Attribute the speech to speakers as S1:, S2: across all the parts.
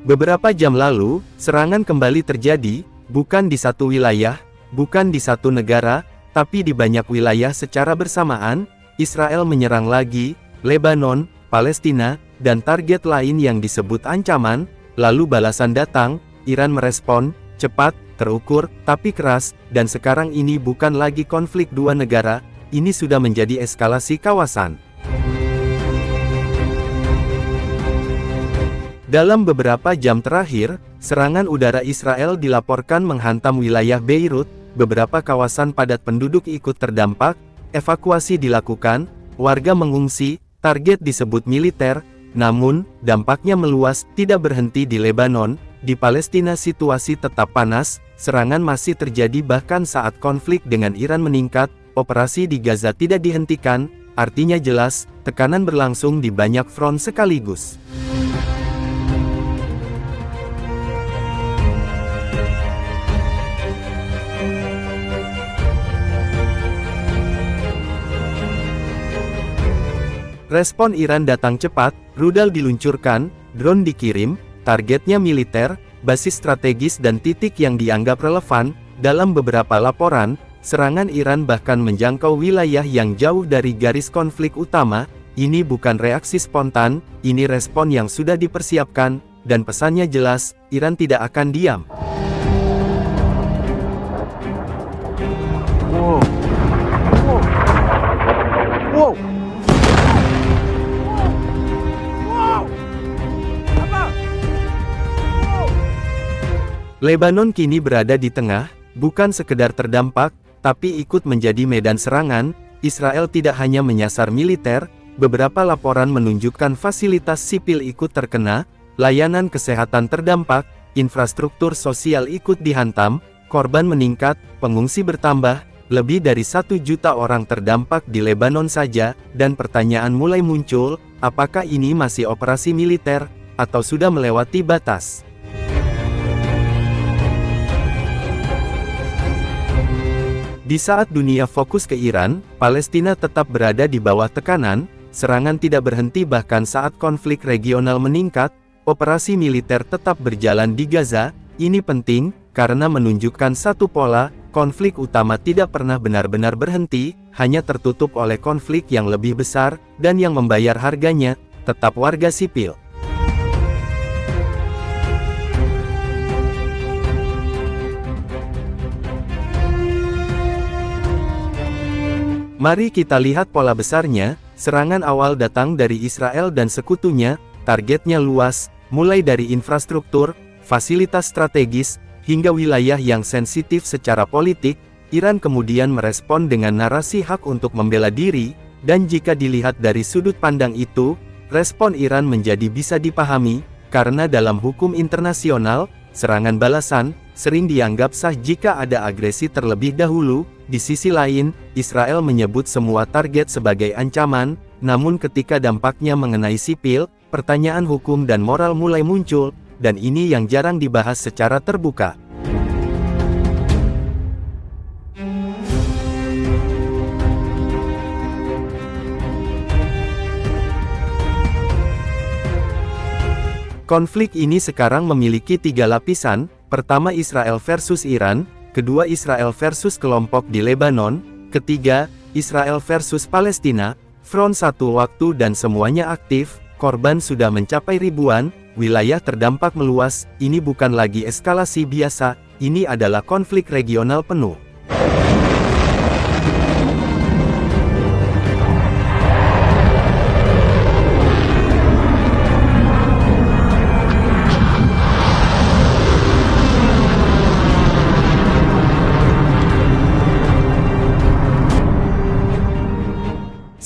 S1: Beberapa jam lalu, serangan kembali terjadi, bukan di satu wilayah, bukan di satu negara, tapi di banyak wilayah secara bersamaan. Israel menyerang lagi, Lebanon, Palestina, dan target lain yang disebut ancaman, lalu balasan datang, Iran merespon, cepat, terukur, tapi keras, dan sekarang ini bukan lagi konflik dua negara, ini sudah menjadi eskalasi kawasan. Dalam beberapa jam terakhir, serangan udara Israel dilaporkan menghantam wilayah Beirut, beberapa kawasan padat penduduk ikut terdampak, evakuasi dilakukan, warga mengungsi, target disebut militer, namun, dampaknya meluas, tidak berhenti di Lebanon, di Palestina situasi tetap panas, serangan masih terjadi bahkan saat konflik dengan Iran meningkat, operasi di Gaza tidak dihentikan, artinya jelas, tekanan berlangsung di banyak front sekaligus. Respon Iran datang cepat, rudal diluncurkan, drone dikirim, targetnya militer, basis strategis dan titik yang dianggap relevan. Dalam beberapa laporan, serangan Iran bahkan menjangkau wilayah yang jauh dari garis konflik utama. Ini bukan reaksi spontan, ini respon yang sudah dipersiapkan, dan pesannya jelas, Iran tidak akan diam.
S2: Wow. Wow.
S1: Lebanon kini berada di tengah, bukan sekedar terdampak, tapi ikut menjadi medan serangan. Israel tidak hanya menyasar militer, beberapa laporan menunjukkan fasilitas sipil ikut terkena, layanan kesehatan terdampak, infrastruktur sosial ikut dihantam, korban meningkat, pengungsi bertambah, lebih dari 1 juta orang terdampak di Lebanon saja, dan pertanyaan mulai muncul, apakah ini masih operasi militer, atau sudah melewati batas? Di saat dunia fokus ke Iran, Palestina tetap berada di bawah tekanan, serangan tidak berhenti bahkan saat konflik regional meningkat, operasi militer tetap berjalan di Gaza. Ini penting, karena menunjukkan satu pola, konflik utama tidak pernah benar-benar berhenti, hanya tertutup oleh konflik yang lebih besar, dan yang membayar harganya, tetap warga sipil. Mari kita lihat pola besarnya. Serangan awal datang dari Israel dan sekutunya, targetnya luas, mulai dari infrastruktur, fasilitas strategis, hingga wilayah yang sensitif secara politik. Iran kemudian merespon dengan narasi hak untuk membela diri, dan jika dilihat dari sudut pandang itu, respon Iran menjadi bisa dipahami, karena dalam hukum internasional, serangan balasan sering dianggap sah jika ada agresi terlebih dahulu. Di sisi lain, Israel menyebut semua target sebagai ancaman, namun ketika dampaknya mengenai sipil, pertanyaan hukum dan moral mulai muncul, dan ini yang jarang dibahas secara terbuka. Konflik ini sekarang memiliki 3 lapisan, pertama Israel versus Iran, kedua Israel versus kelompok di Lebanon, ketiga, Israel versus Palestina, front satu waktu dan semuanya aktif, korban sudah mencapai ribuan, wilayah terdampak meluas, ini bukan lagi eskalasi biasa, ini adalah konflik regional penuh.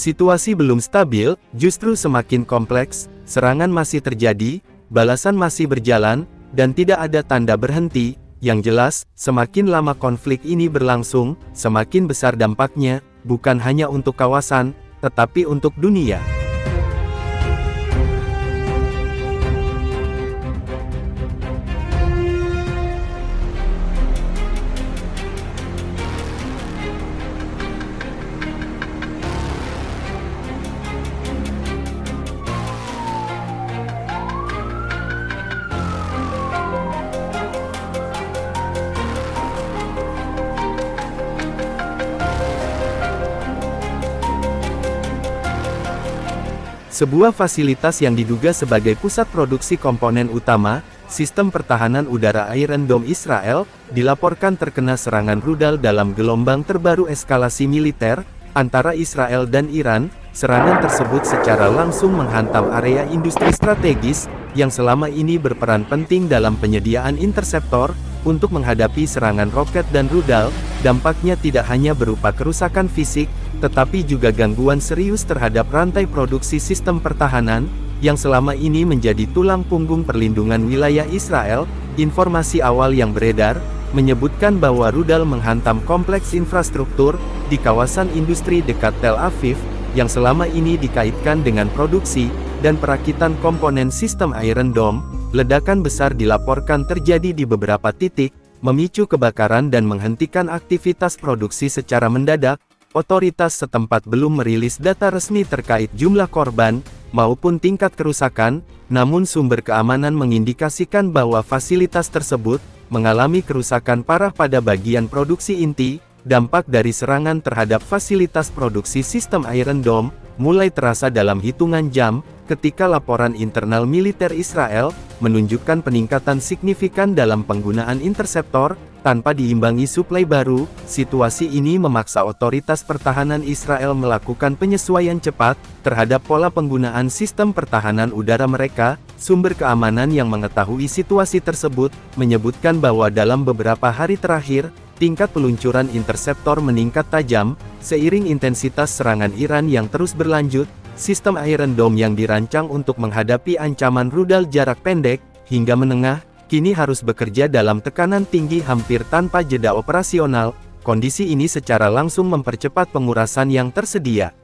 S1: Situasi belum stabil, justru semakin kompleks, serangan masih terjadi, balasan masih berjalan, dan tidak ada tanda berhenti. Yang jelas, semakin lama konflik ini berlangsung, semakin besar dampaknya, bukan hanya untuk kawasan, tetapi untuk dunia. Sebuah fasilitas yang diduga sebagai pusat produksi komponen utama, sistem pertahanan udara Iron Dome Israel, dilaporkan terkena serangan rudal dalam gelombang terbaru eskalasi militer antara Israel dan Iran. Serangan tersebut secara langsung menghantam area industri strategis, yang selama ini berperan penting dalam penyediaan interseptor, untuk menghadapi serangan roket dan rudal. Dampaknya tidak hanya berupa kerusakan fisik, tetapi juga gangguan serius terhadap rantai produksi sistem pertahanan, yang selama ini menjadi tulang punggung perlindungan wilayah Israel. Informasi awal yang beredar, menyebutkan bahwa rudal menghantam kompleks infrastruktur, di kawasan industri dekat Tel Aviv, yang selama ini dikaitkan dengan produksi, dan perakitan komponen sistem Iron Dome. Ledakan besar dilaporkan terjadi di beberapa titik, memicu kebakaran dan menghentikan aktivitas produksi secara mendadak. Otoritas setempat belum merilis data resmi terkait jumlah korban, maupun tingkat kerusakan, namun sumber keamanan mengindikasikan bahwa fasilitas tersebut mengalami kerusakan parah pada bagian produksi inti. Dampak dari serangan terhadap fasilitas produksi sistem Iron Dome mulai terasa dalam hitungan jam, ketika laporan internal militer Israel menunjukkan peningkatan signifikan dalam penggunaan interseptor, tanpa diimbangi suplai baru. Situasi ini memaksa otoritas pertahanan Israel melakukan penyesuaian cepat terhadap pola penggunaan sistem pertahanan udara mereka. Sumber keamanan yang mengetahui situasi tersebut menyebutkan bahwa dalam beberapa hari terakhir, tingkat peluncuran interseptor meningkat tajam, seiring intensitas serangan Iran yang terus berlanjut. Sistem Iron Dome yang dirancang untuk menghadapi ancaman rudal jarak pendek hingga menengah, kini harus bekerja dalam tekanan tinggi hampir tanpa jeda operasional. Kondisi ini secara langsung mempercepat pengurasan yang tersedia.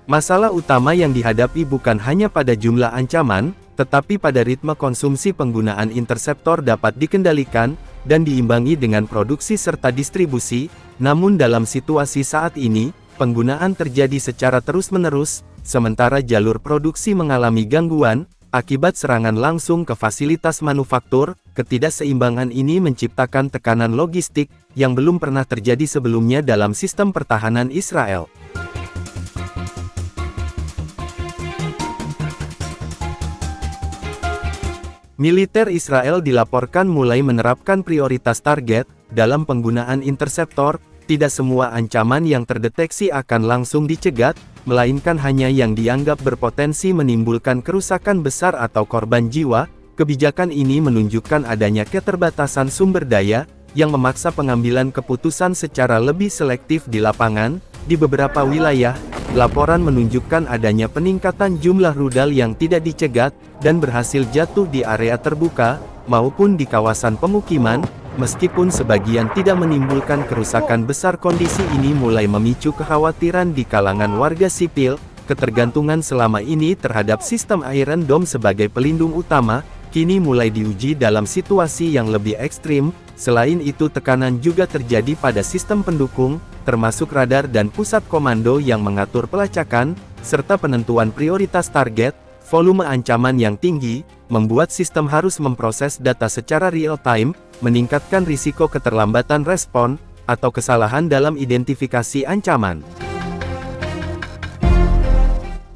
S1: Masalah utama yang dihadapi bukan hanya pada jumlah ancaman, tetapi pada ritme konsumsi. Penggunaan interseptor dapat dikendalikan dan diimbangi dengan produksi serta distribusi. Namun dalam situasi saat ini, penggunaan terjadi secara terus-menerus, sementara jalur produksi mengalami gangguan akibat serangan langsung ke fasilitas manufaktur. Ketidakseimbangan ini menciptakan tekanan logistik yang belum pernah terjadi sebelumnya dalam sistem pertahanan Israel. Militer Israel dilaporkan mulai menerapkan prioritas target dalam penggunaan interseptor. Tidak semua ancaman yang terdeteksi akan langsung dicegat, melainkan hanya yang dianggap berpotensi menimbulkan kerusakan besar atau korban jiwa. Kebijakan ini menunjukkan adanya keterbatasan sumber daya, yang memaksa pengambilan keputusan secara lebih selektif di lapangan. Di beberapa wilayah, laporan menunjukkan adanya peningkatan jumlah rudal yang tidak dicegat, dan berhasil jatuh di area terbuka, maupun di kawasan pemukiman. Meskipun sebagian tidak menimbulkan kerusakan besar, kondisi ini mulai memicu kekhawatiran di kalangan warga sipil. Ketergantungan selama ini terhadap sistem Iron Dome sebagai pelindung utama, kini mulai diuji dalam situasi yang lebih ekstrim. Selain itu, tekanan juga terjadi pada sistem pendukung, termasuk radar dan pusat komando yang mengatur pelacakan, serta penentuan prioritas target. Volume ancaman yang tinggi membuat sistem harus memproses data secara real-time, meningkatkan risiko keterlambatan respon atau kesalahan dalam identifikasi ancaman.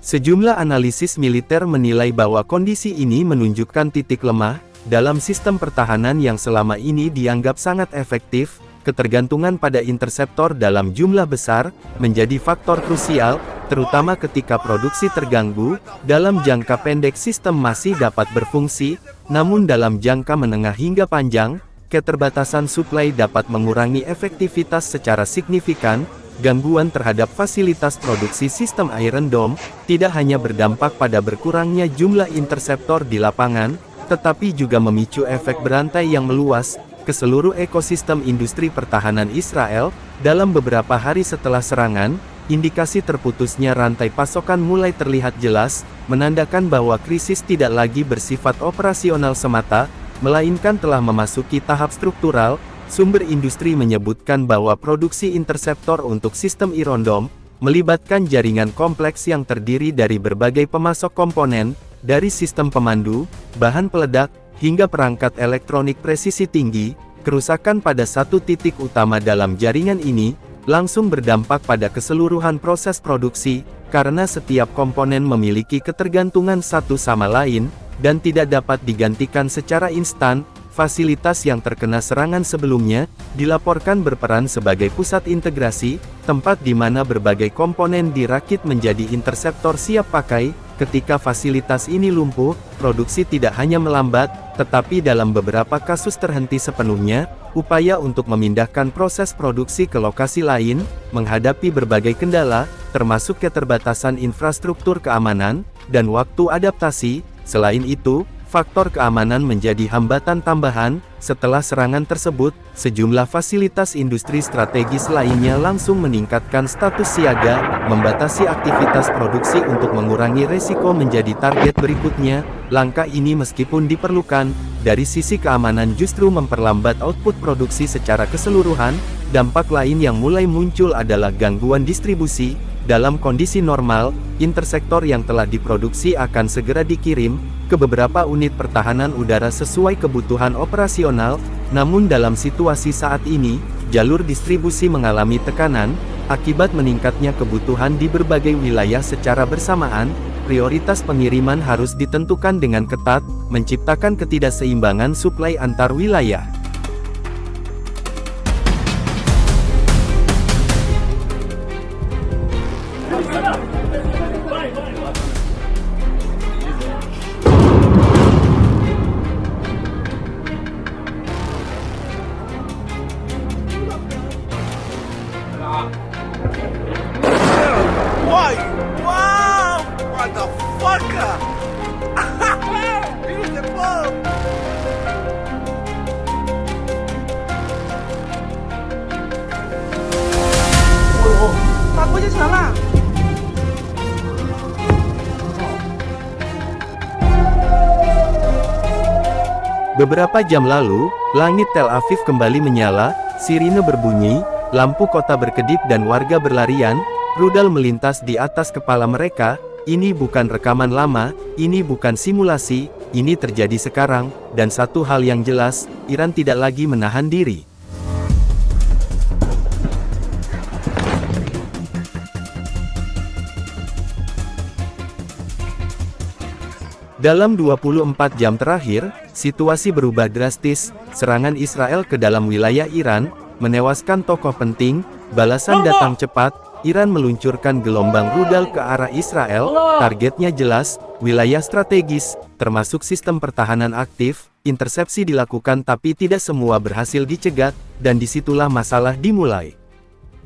S1: Sejumlah analisis militer menilai bahwa kondisi ini menunjukkan titik lemah dalam sistem pertahanan yang selama ini dianggap sangat efektif. Ketergantungan pada interseptor dalam jumlah besar menjadi faktor krusial, terutama ketika produksi terganggu. Dalam jangka pendek sistem masih dapat berfungsi, namun dalam jangka menengah hingga panjang, keterbatasan suplai dapat mengurangi efektivitas secara signifikan. Gangguan terhadap fasilitas produksi sistem Iron Dome tidak hanya berdampak pada berkurangnya jumlah interseptor di lapangan, tetapi juga memicu efek berantai yang meluas ke seluruh ekosistem industri pertahanan Israel. Dalam beberapa hari setelah serangan, indikasi terputusnya rantai pasokan mulai terlihat jelas, menandakan bahwa krisis tidak lagi bersifat operasional semata, melainkan telah memasuki tahap struktural. Sumber industri menyebutkan bahwa produksi interseptor untuk sistem Iron Dome melibatkan jaringan kompleks yang terdiri dari berbagai pemasok komponen, dari sistem pemandu, bahan peledak, hingga perangkat elektronik presisi tinggi. Kerusakan pada satu titik utama dalam jaringan ini, langsung berdampak pada keseluruhan proses produksi, karena setiap komponen memiliki ketergantungan satu sama lain, dan tidak dapat digantikan secara instan. Fasilitas yang terkena serangan sebelumnya, dilaporkan berperan sebagai pusat integrasi, tempat di mana berbagai komponen dirakit menjadi interseptor siap pakai. Ketika fasilitas ini lumpuh, produksi tidak hanya melambat, tetapi dalam beberapa kasus terhenti sepenuhnya. Upaya untuk memindahkan proses produksi ke lokasi lain, menghadapi berbagai kendala, termasuk keterbatasan infrastruktur keamanan, dan waktu adaptasi. Selain itu, faktor keamanan menjadi hambatan tambahan. Setelah serangan tersebut, sejumlah fasilitas industri strategis lainnya langsung meningkatkan status siaga, membatasi aktivitas produksi untuk mengurangi resiko menjadi target berikutnya. Langkah ini meskipun diperlukan, dari sisi keamanan justru memperlambat output produksi secara keseluruhan. Dampak lain yang mulai muncul adalah gangguan distribusi. Dalam kondisi normal, intersektor yang telah diproduksi akan segera dikirim ke beberapa unit pertahanan udara sesuai kebutuhan operasional. Namun dalam situasi saat ini, jalur distribusi mengalami tekanan, akibat meningkatnya kebutuhan di berbagai wilayah secara bersamaan. Prioritas pengiriman harus ditentukan dengan ketat, menciptakan ketidakseimbangan suplai antar wilayah.
S2: Wow! Motherfucker! Beautiful! Takutnya salah.
S1: Beberapa jam lalu, langit Tel Aviv kembali menyala, sirine berbunyi, lampu kota berkedip dan warga berlarian. Rudal melintas di atas kepala mereka. Ini bukan rekaman lama, ini bukan simulasi, ini terjadi sekarang, dan satu hal yang jelas, Iran tidak lagi menahan diri. Dalam 24 jam terakhir, situasi berubah drastis. Serangan Israel ke dalam wilayah Iran, menewaskan tokoh penting. Balasan datang cepat, Iran meluncurkan gelombang rudal ke arah Israel. Targetnya jelas, wilayah strategis, termasuk sistem pertahanan aktif. Intersepsi dilakukan tapi tidak semua berhasil dicegat, dan disitulah masalah dimulai.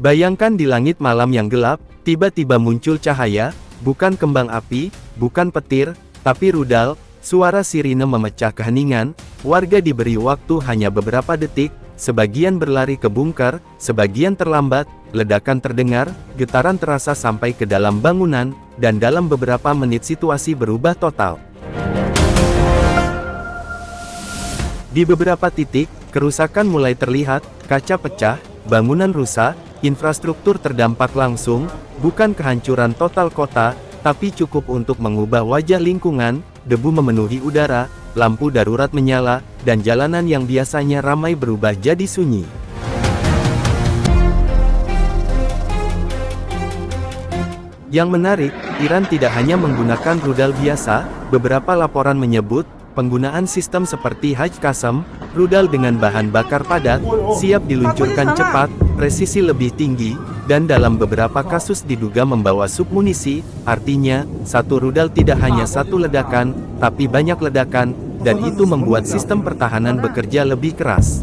S1: Bayangkan di langit malam yang gelap, tiba-tiba muncul cahaya, bukan kembang api, bukan petir, tapi rudal. Suara sirine memecah keheningan. Warga diberi waktu hanya beberapa detik. Sebagian berlari ke bunker, sebagian terlambat. Ledakan terdengar, getaran terasa sampai ke dalam bangunan, dan dalam beberapa menit situasi berubah total. Di beberapa titik, kerusakan mulai terlihat, kaca pecah, bangunan rusak, infrastruktur terdampak langsung. Bukan kehancuran total kota, tapi cukup untuk mengubah wajah lingkungan. Debu memenuhi udara, lampu darurat menyala, dan jalanan yang biasanya ramai berubah jadi sunyi. Yang menarik, Iran tidak hanya menggunakan rudal biasa. Beberapa laporan menyebut penggunaan sistem seperti Haj-Qassam, rudal dengan bahan bakar padat, siap diluncurkan cepat, presisi lebih tinggi, dan dalam beberapa kasus diduga membawa submunisi. Artinya, satu rudal tidak hanya satu ledakan, tapi banyak ledakan, dan itu membuat sistem pertahanan bekerja lebih keras.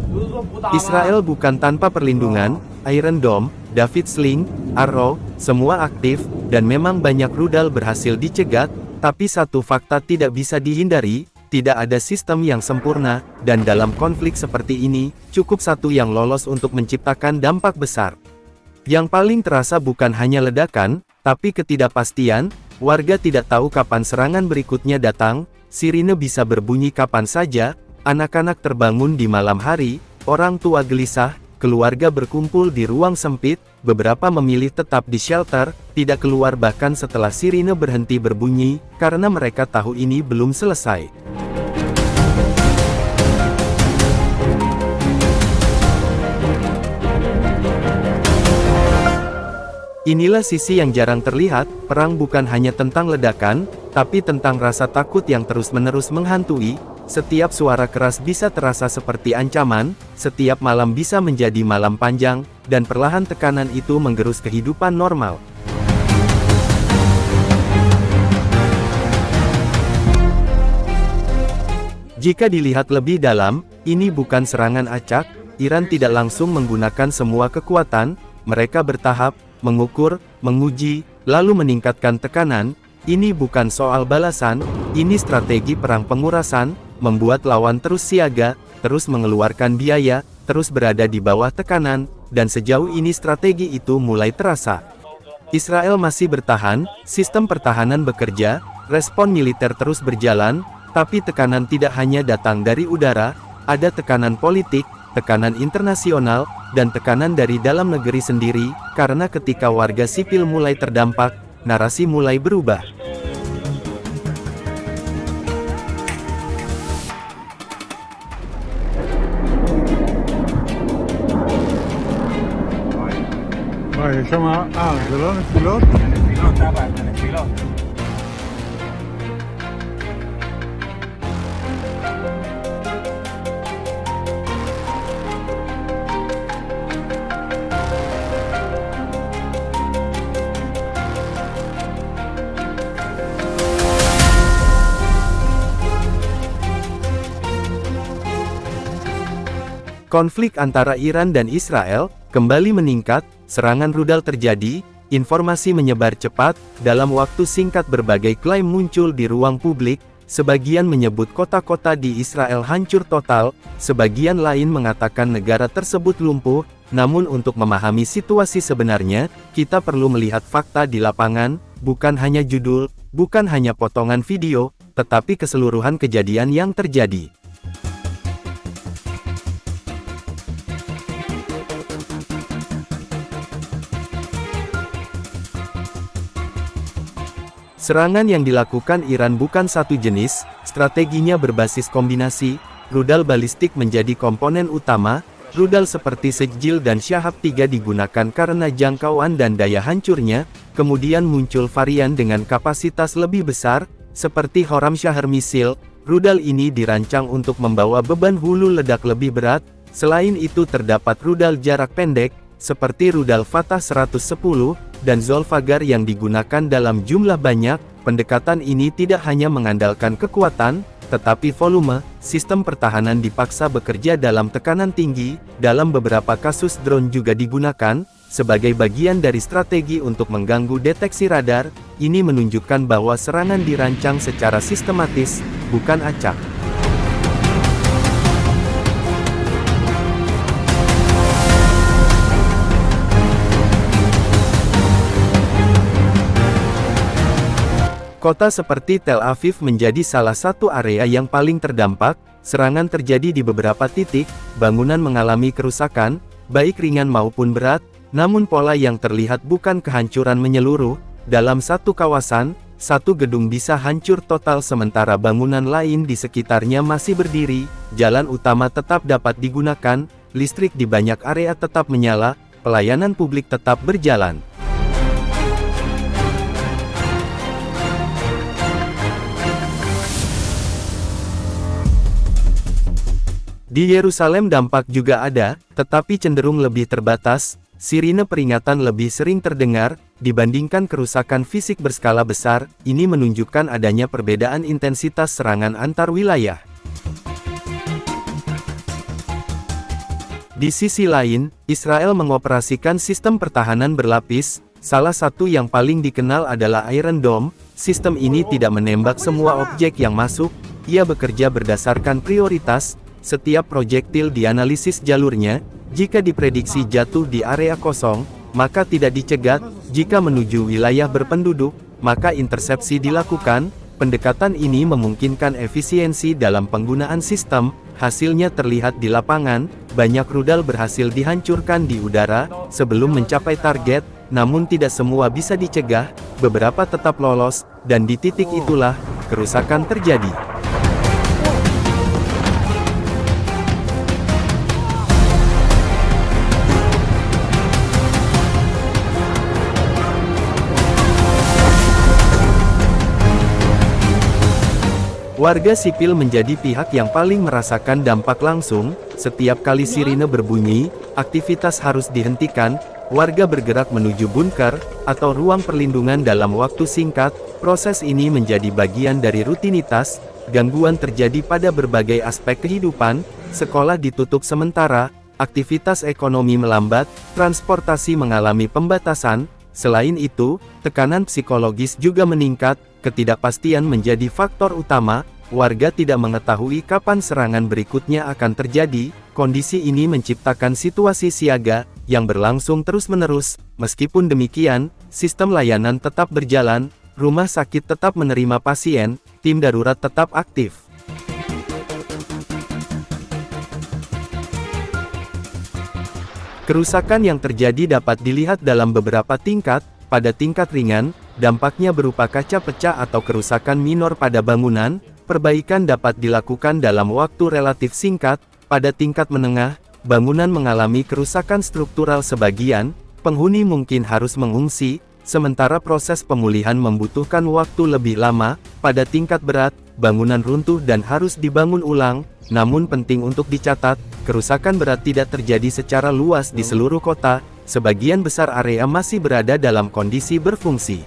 S1: Israel bukan tanpa perlindungan. Iron Dome, David Sling, Arrow, semua aktif, dan memang banyak rudal berhasil dicegat. Tapi satu fakta tidak bisa dihindari, tidak ada sistem yang sempurna, dan dalam konflik seperti ini, cukup satu yang lolos untuk menciptakan dampak besar. Yang paling terasa bukan hanya ledakan, tapi ketidakpastian. Warga tidak tahu kapan serangan berikutnya datang. Sirine bisa berbunyi kapan saja. Anak-anak terbangun di malam hari, orang tua gelisah, keluarga berkumpul di ruang sempit. Beberapa memilih tetap di shelter, tidak keluar bahkan setelah sirine berhenti berbunyi, karena mereka tahu ini belum selesai. Inilah sisi yang jarang terlihat, perang bukan hanya tentang ledakan, tapi tentang rasa takut yang terus-menerus menghantui. Setiap suara keras bisa terasa seperti ancaman, setiap malam bisa menjadi malam panjang, dan perlahan tekanan itu menggerus kehidupan normal. Jika dilihat lebih dalam, ini bukan serangan acak. Iran tidak langsung menggunakan semua kekuatan, mereka bertahap, mengukur, menguji, lalu meningkatkan tekanan. Ini bukan soal balasan, ini strategi perang pengurasan, membuat lawan terus siaga, terus mengeluarkan biaya, terus berada di bawah tekanan, dan sejauh ini strategi itu mulai terasa. Israel masih bertahan, sistem pertahanan bekerja, respon militer terus berjalan, tapi tekanan tidak hanya datang dari udara, ada tekanan politik, tekanan internasional, dan tekanan dari dalam negeri sendiri, karena ketika warga sipil mulai terdampak, narasi mulai berubah.
S3: יש שם, זה לא נפילות?
S2: נפילות, אבא, זה נפילות.
S1: Konflik antara Iran dan Israel kembali meningkat, serangan rudal terjadi, informasi menyebar cepat, dalam waktu singkat berbagai klaim muncul di ruang publik, sebagian menyebut kota-kota di Israel hancur total, sebagian lain mengatakan negara tersebut lumpuh, namun untuk memahami situasi sebenarnya, kita perlu melihat fakta di lapangan, bukan hanya judul, bukan hanya potongan video, tetapi keseluruhan kejadian yang terjadi. Serangan yang dilakukan Iran bukan satu jenis, strateginya berbasis kombinasi, rudal balistik menjadi komponen utama, rudal seperti Sejil dan Shahab 3 digunakan karena jangkauan dan daya hancurnya, kemudian muncul varian dengan kapasitas lebih besar, seperti Khorramshahr misil, rudal ini dirancang untuk membawa beban hulu ledak lebih berat, selain itu terdapat rudal jarak pendek, seperti rudal Fatah 110, dan Zolfaghar yang digunakan dalam jumlah banyak. Pendekatan ini tidak hanya mengandalkan kekuatan, tetapi volume. Sistem pertahanan dipaksa bekerja dalam tekanan tinggi, dalam beberapa kasus drone juga digunakan, sebagai bagian dari strategi untuk mengganggu deteksi radar. Ini menunjukkan bahwa serangan dirancang secara sistematis, bukan acak. Kota seperti Tel Aviv menjadi salah satu area yang paling terdampak, serangan terjadi di beberapa titik, bangunan mengalami kerusakan, baik ringan maupun berat, namun pola yang terlihat bukan kehancuran menyeluruh, dalam satu kawasan, satu gedung bisa hancur total sementara bangunan lain di sekitarnya masih berdiri, jalan utama tetap dapat digunakan, listrik di banyak area tetap menyala, pelayanan publik tetap berjalan. Di Yerusalem dampak juga ada, tetapi cenderung lebih terbatas, sirine peringatan lebih sering terdengar, dibandingkan kerusakan fisik berskala besar, ini menunjukkan adanya perbedaan intensitas serangan antar wilayah. Di sisi lain, Israel mengoperasikan sistem pertahanan berlapis, salah satu yang paling dikenal adalah Iron Dome. Sistem ini tidak menembak semua objek yang masuk, ia bekerja berdasarkan prioritas. Setiap proyektil dianalisis jalurnya, jika diprediksi jatuh di area kosong, maka tidak dicegat, jika menuju wilayah berpenduduk, maka intersepsi dilakukan. Pendekatan ini memungkinkan efisiensi dalam penggunaan sistem, hasilnya terlihat di lapangan, banyak rudal berhasil dihancurkan di udara, sebelum mencapai target, namun tidak semua bisa dicegah, beberapa tetap lolos, dan di titik itulah, kerusakan terjadi. Warga sipil menjadi pihak yang paling merasakan dampak langsung. Setiap kali sirine berbunyi, aktivitas harus dihentikan, warga bergerak menuju bunker, atau ruang perlindungan dalam waktu singkat. Proses ini menjadi bagian dari rutinitas. Gangguan terjadi pada berbagai aspek kehidupan, sekolah ditutup sementara, aktivitas ekonomi melambat, transportasi mengalami pembatasan. Selain itu, tekanan psikologis juga meningkat, ketidakpastian menjadi faktor utama, warga tidak mengetahui kapan serangan berikutnya akan terjadi. Kondisi ini menciptakan situasi siaga, yang berlangsung terus-menerus. Meskipun demikian, sistem layanan tetap berjalan, rumah sakit tetap menerima pasien, tim darurat tetap aktif. Kerusakan yang terjadi dapat dilihat dalam beberapa tingkat. Pada tingkat ringan, dampaknya berupa kaca pecah atau kerusakan minor pada bangunan. Perbaikan dapat dilakukan dalam waktu relatif singkat. Pada tingkat menengah, bangunan mengalami kerusakan struktural sebagian, penghuni mungkin harus mengungsi, sementara proses pemulihan membutuhkan waktu lebih lama. Pada tingkat berat, bangunan runtuh dan harus dibangun ulang. Namun penting untuk dicatat, kerusakan berat tidak terjadi secara luas di seluruh kota, sebagian besar area masih berada dalam kondisi berfungsi.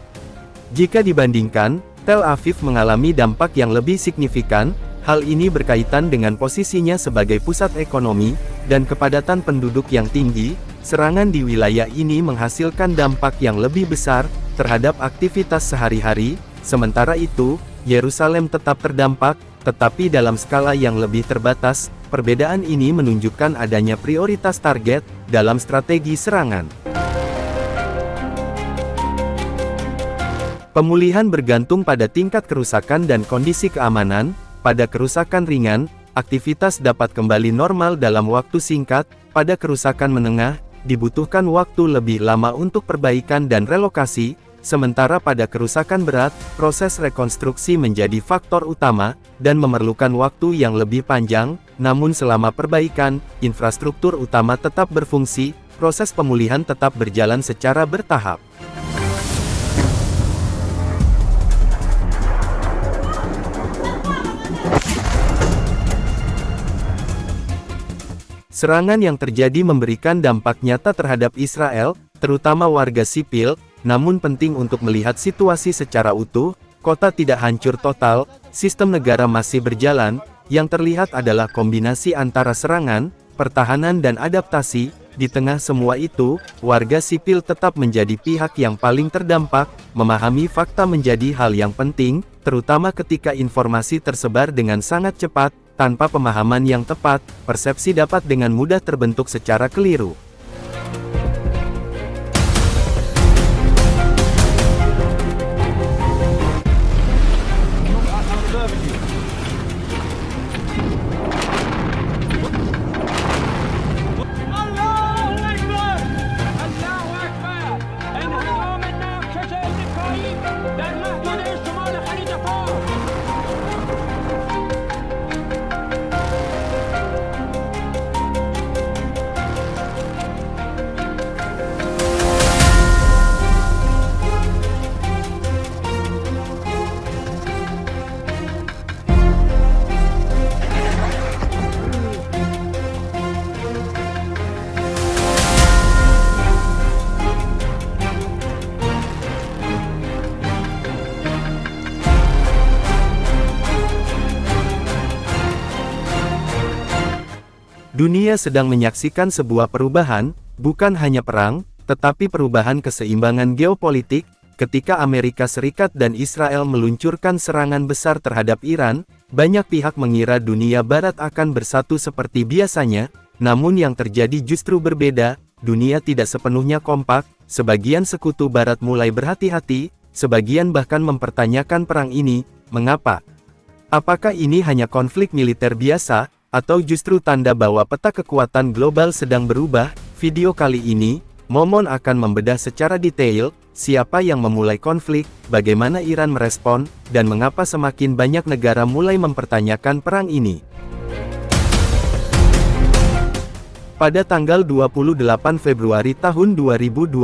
S1: Jika dibandingkan, Tel Aviv mengalami dampak yang lebih signifikan. Hal ini berkaitan dengan posisinya sebagai pusat ekonomi, dan kepadatan penduduk yang tinggi. Serangan di wilayah ini menghasilkan dampak yang lebih besar terhadap aktivitas sehari-hari. Sementara itu, Yerusalem tetap terdampak, tetapi dalam skala yang lebih terbatas. Perbedaan ini menunjukkan adanya prioritas target dalam strategi serangan. Pemulihan bergantung pada tingkat kerusakan dan kondisi keamanan. Pada kerusakan ringan, aktivitas dapat kembali normal dalam waktu singkat. Pada kerusakan menengah, dibutuhkan waktu lebih lama untuk perbaikan dan relokasi. Sementara pada kerusakan berat, proses rekonstruksi menjadi faktor utama, dan memerlukan waktu yang lebih panjang. Namun selama perbaikan, infrastruktur utama tetap berfungsi, proses pemulihan tetap berjalan secara bertahap. Serangan yang terjadi memberikan dampak nyata terhadap Israel, terutama warga sipil. Namun penting untuk melihat situasi secara utuh. Kota tidak hancur total, sistem negara masih berjalan. Yang terlihat adalah kombinasi antara serangan, pertahanan dan adaptasi. Di tengah semua itu, warga sipil tetap menjadi pihak yang paling terdampak. Memahami fakta menjadi hal yang penting, terutama ketika informasi tersebar dengan sangat cepat. Tanpa pemahaman yang tepat, persepsi dapat dengan mudah terbentuk secara keliru. Dunia sedang menyaksikan sebuah perubahan, bukan hanya perang, tetapi perubahan keseimbangan geopolitik. Ketika Amerika Serikat dan Israel meluncurkan serangan besar terhadap Iran, banyak pihak mengira dunia barat akan bersatu seperti biasanya. Namun yang terjadi justru berbeda. Dunia tidak sepenuhnya kompak, sebagian sekutu barat mulai berhati-hati, sebagian bahkan mempertanyakan perang ini. Mengapa? Apakah ini hanya konflik militer biasa, atau justru tanda bahwa peta kekuatan global sedang berubah? Video kali ini, Momon akan membedah secara detail, siapa yang memulai konflik, bagaimana Iran merespon, dan mengapa semakin banyak negara mulai mempertanyakan perang ini. Pada tanggal 28 Februari tahun 2026,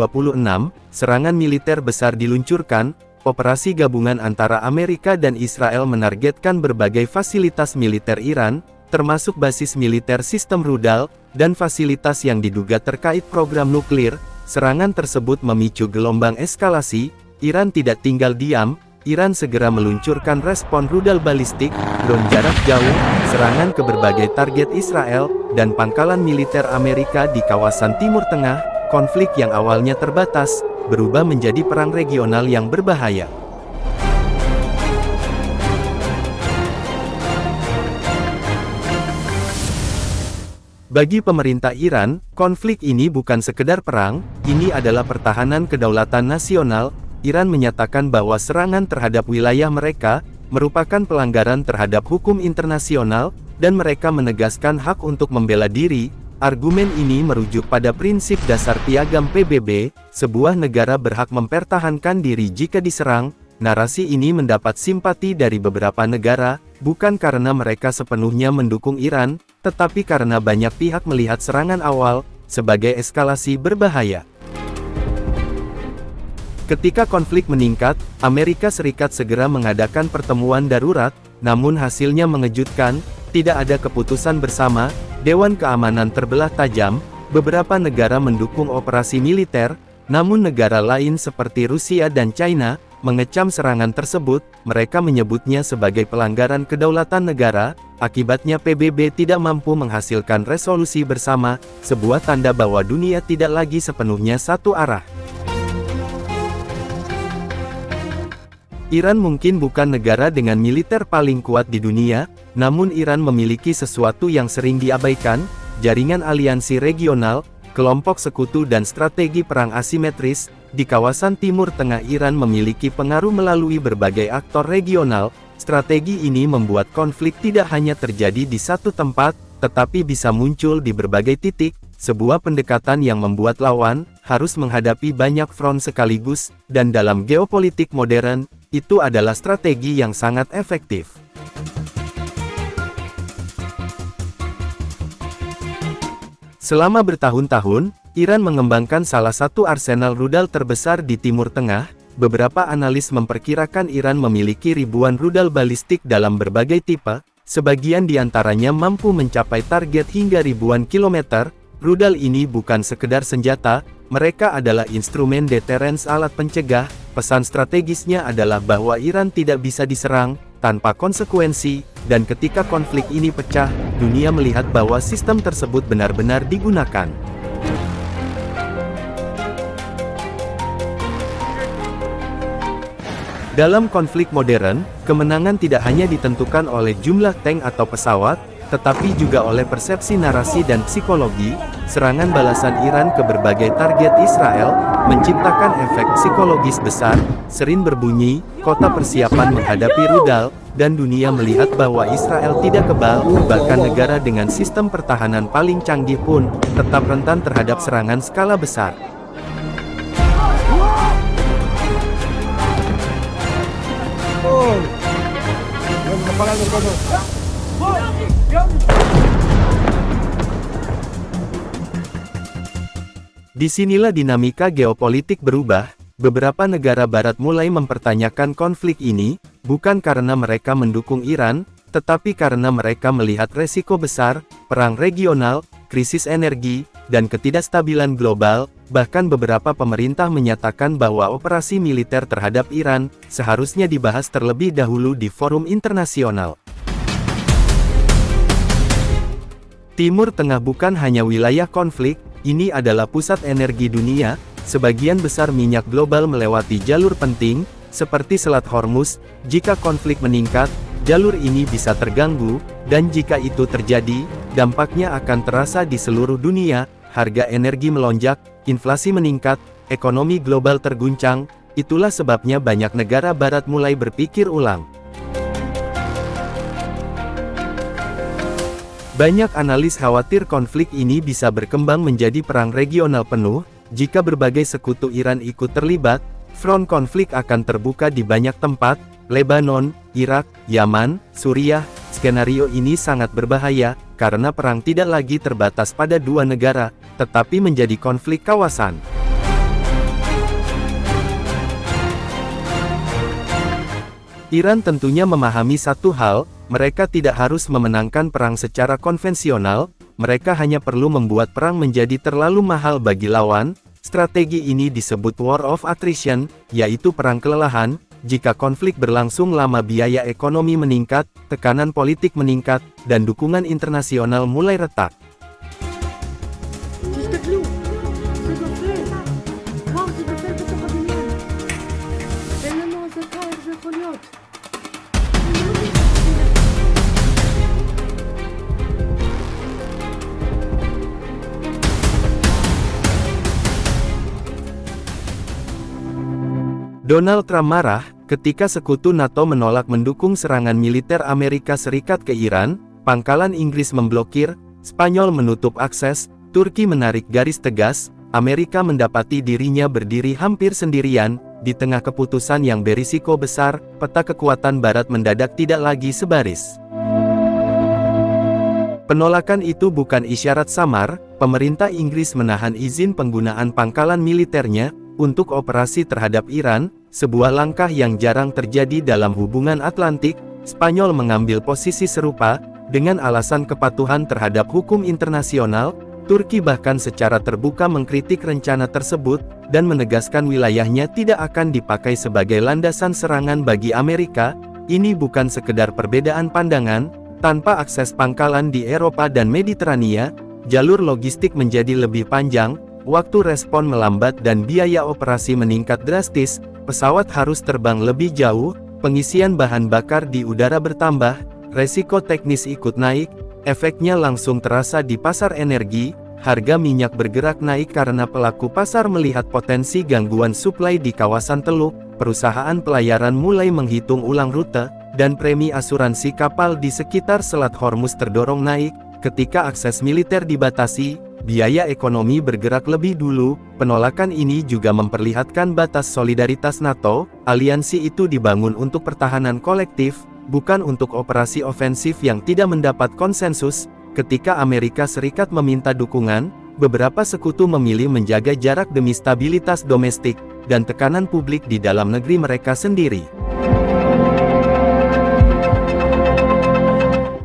S1: serangan militer besar diluncurkan Operasi gabungan antara Amerika dan Israel menargetkan berbagai fasilitas militer Iran, termasuk basis militer sistem rudal, dan fasilitas yang diduga terkait program nuklir. Serangan tersebut memicu gelombang eskalasi. Iran tidak tinggal diam. Iran segera meluncurkan respon rudal balistik, drone jarak jauh, serangan ke berbagai target Israel, dan pangkalan militer Amerika di kawasan Timur Tengah. Konflik yang awalnya terbatas, berubah menjadi perang regional yang berbahaya. Bagi pemerintah Iran, konflik ini bukan sekedar perang, ini adalah pertahanan kedaulatan nasional. Iran menyatakan bahwa serangan terhadap wilayah mereka merupakan pelanggaran terhadap hukum internasional, dan mereka menegaskan hak untuk membela diri. Argumen ini merujuk pada prinsip dasar Piagam PBB, sebuah negara berhak mempertahankan diri jika diserang. Narasi ini mendapat simpati dari beberapa negara, bukan karena mereka sepenuhnya mendukung Iran, tetapi karena banyak pihak melihat serangan awal sebagai eskalasi berbahaya. Ketika konflik meningkat, Amerika Serikat segera mengadakan pertemuan darurat, namun hasilnya mengejutkan. Tidak ada keputusan bersama. Dewan Keamanan terbelah tajam. Beberapa negara mendukung operasi militer, namun negara lain seperti Rusia dan China mengecam serangan tersebut. Mereka menyebutnya sebagai pelanggaran kedaulatan negara. Akibatnya PBB tidak mampu menghasilkan resolusi bersama, sebuah tanda bahwa dunia tidak lagi sepenuhnya satu arah. Iran mungkin bukan negara dengan militer paling kuat di dunia, namun Iran memiliki sesuatu yang sering diabaikan: jaringan aliansi regional, kelompok sekutu dan strategi perang asimetris. Di kawasan Timur Tengah, Iran memiliki pengaruh melalui berbagai aktor regional. Strategi ini membuat konflik tidak hanya terjadi di satu tempat, tetapi bisa muncul di berbagai titik. Sebuah pendekatan yang membuat lawan harus menghadapi banyak front sekaligus, dan dalam geopolitik modern, itu adalah strategi yang sangat efektif. Selama bertahun-tahun, Iran mengembangkan salah satu arsenal rudal terbesar di Timur Tengah. Beberapa analis memperkirakan Iran memiliki ribuan rudal balistik dalam berbagai tipe, sebagian di antaranya mampu mencapai target hingga ribuan kilometer. Rudal ini bukan sekedar senjata, mereka adalah instrumen deterrence, alat pencegah. Pesan strategisnya adalah bahwa Iran tidak bisa diserang tanpa konsekuensi, dan ketika konflik ini pecah, dunia melihat bahwa sistem tersebut benar-benar digunakan. Dalam konflik modern, kemenangan tidak hanya ditentukan oleh jumlah tank atau pesawat, tetapi juga oleh persepsi narasi dan psikologi. Serangan balasan Iran ke berbagai target Israel menciptakan efek psikologis besar. Sering berbunyi, kota persiapan menghadapi rudal, dan dunia melihat bahwa Israel tidak kebal. Bahkan negara dengan sistem pertahanan paling canggih pun tetap rentan terhadap serangan skala besar. Disinilah dinamika geopolitik berubah. Beberapa negara barat mulai mempertanyakan konflik ini, bukan karena mereka mendukung Iran, tetapi karena mereka melihat resiko besar, perang regional, krisis energi, dan ketidakstabilan global. Bahkan beberapa pemerintah menyatakan bahwa operasi militer terhadap Iran seharusnya dibahas terlebih dahulu di forum internasional. Timur Tengah bukan hanya wilayah konflik, ini adalah pusat energi dunia. Sebagian besar minyak global melewati jalur penting, seperti Selat Hormuz. Jika konflik meningkat, jalur ini bisa terganggu, dan jika itu terjadi, dampaknya akan terasa di seluruh dunia. Harga energi melonjak, inflasi meningkat, ekonomi global terguncang. Itulah sebabnya banyak negara barat mulai berpikir ulang. Banyak analis khawatir konflik ini bisa berkembang menjadi perang regional penuh. Jika berbagai sekutu Iran ikut terlibat, front konflik akan terbuka di banyak tempat: Lebanon, Irak, Yaman, Suriah. Skenario ini sangat berbahaya, karena perang tidak lagi terbatas pada dua negara, tetapi menjadi konflik kawasan. Iran tentunya memahami satu hal, mereka tidak harus memenangkan perang secara konvensional, mereka hanya perlu membuat perang menjadi terlalu mahal bagi lawan. Strategi ini disebut war of attrition, yaitu perang kelelahan. Jika konflik berlangsung lama, biaya ekonomi meningkat, tekanan politik meningkat, dan dukungan internasional mulai retak.
S4: תסתכלו, זה נופל. וואו, זה נופל בתוך הבניין. אין לנו אזעקה, איך זה יכול להיות?
S1: Donald Trump marah ketika sekutu NATO menolak mendukung serangan militer Amerika Serikat ke Iran, pangkalan Inggris memblokir, Spanyol menutup akses, Turki menarik garis tegas, Amerika mendapati dirinya berdiri hampir sendirian, di tengah keputusan yang berisiko besar, peta kekuatan Barat mendadak tidak lagi sebaris. Penolakan itu bukan isyarat samar, pemerintah Inggris menahan izin penggunaan pangkalan militernya untuk operasi terhadap Iran, sebuah langkah yang jarang terjadi dalam hubungan Atlantik. Spanyol mengambil posisi serupa, dengan alasan kepatuhan terhadap hukum internasional. Turki bahkan secara terbuka mengkritik rencana tersebut, dan menegaskan wilayahnya tidak akan dipakai sebagai landasan serangan bagi Amerika. Ini bukan sekedar perbedaan pandangan, tanpa akses pangkalan di Eropa dan Mediterania, jalur logistik menjadi lebih panjang, waktu respon melambat dan biaya operasi meningkat drastis, pesawat harus terbang lebih jauh, pengisian bahan bakar di udara bertambah, resiko teknis ikut naik, efeknya langsung terasa di pasar energi, harga minyak bergerak naik karena pelaku pasar melihat potensi gangguan suplai di kawasan Teluk, perusahaan pelayaran mulai menghitung ulang rute, dan premi asuransi kapal di sekitar Selat Hormuz terdorong naik, ketika akses militer dibatasi, biaya ekonomi bergerak lebih dulu. Penolakan ini juga memperlihatkan batas solidaritas NATO. Aliansi itu dibangun untuk pertahanan kolektif, bukan untuk operasi ofensif yang tidak mendapat konsensus. Ketika Amerika Serikat meminta dukungan, beberapa sekutu memilih menjaga jarak demi stabilitas domestik, dan tekanan publik di dalam negeri mereka sendiri.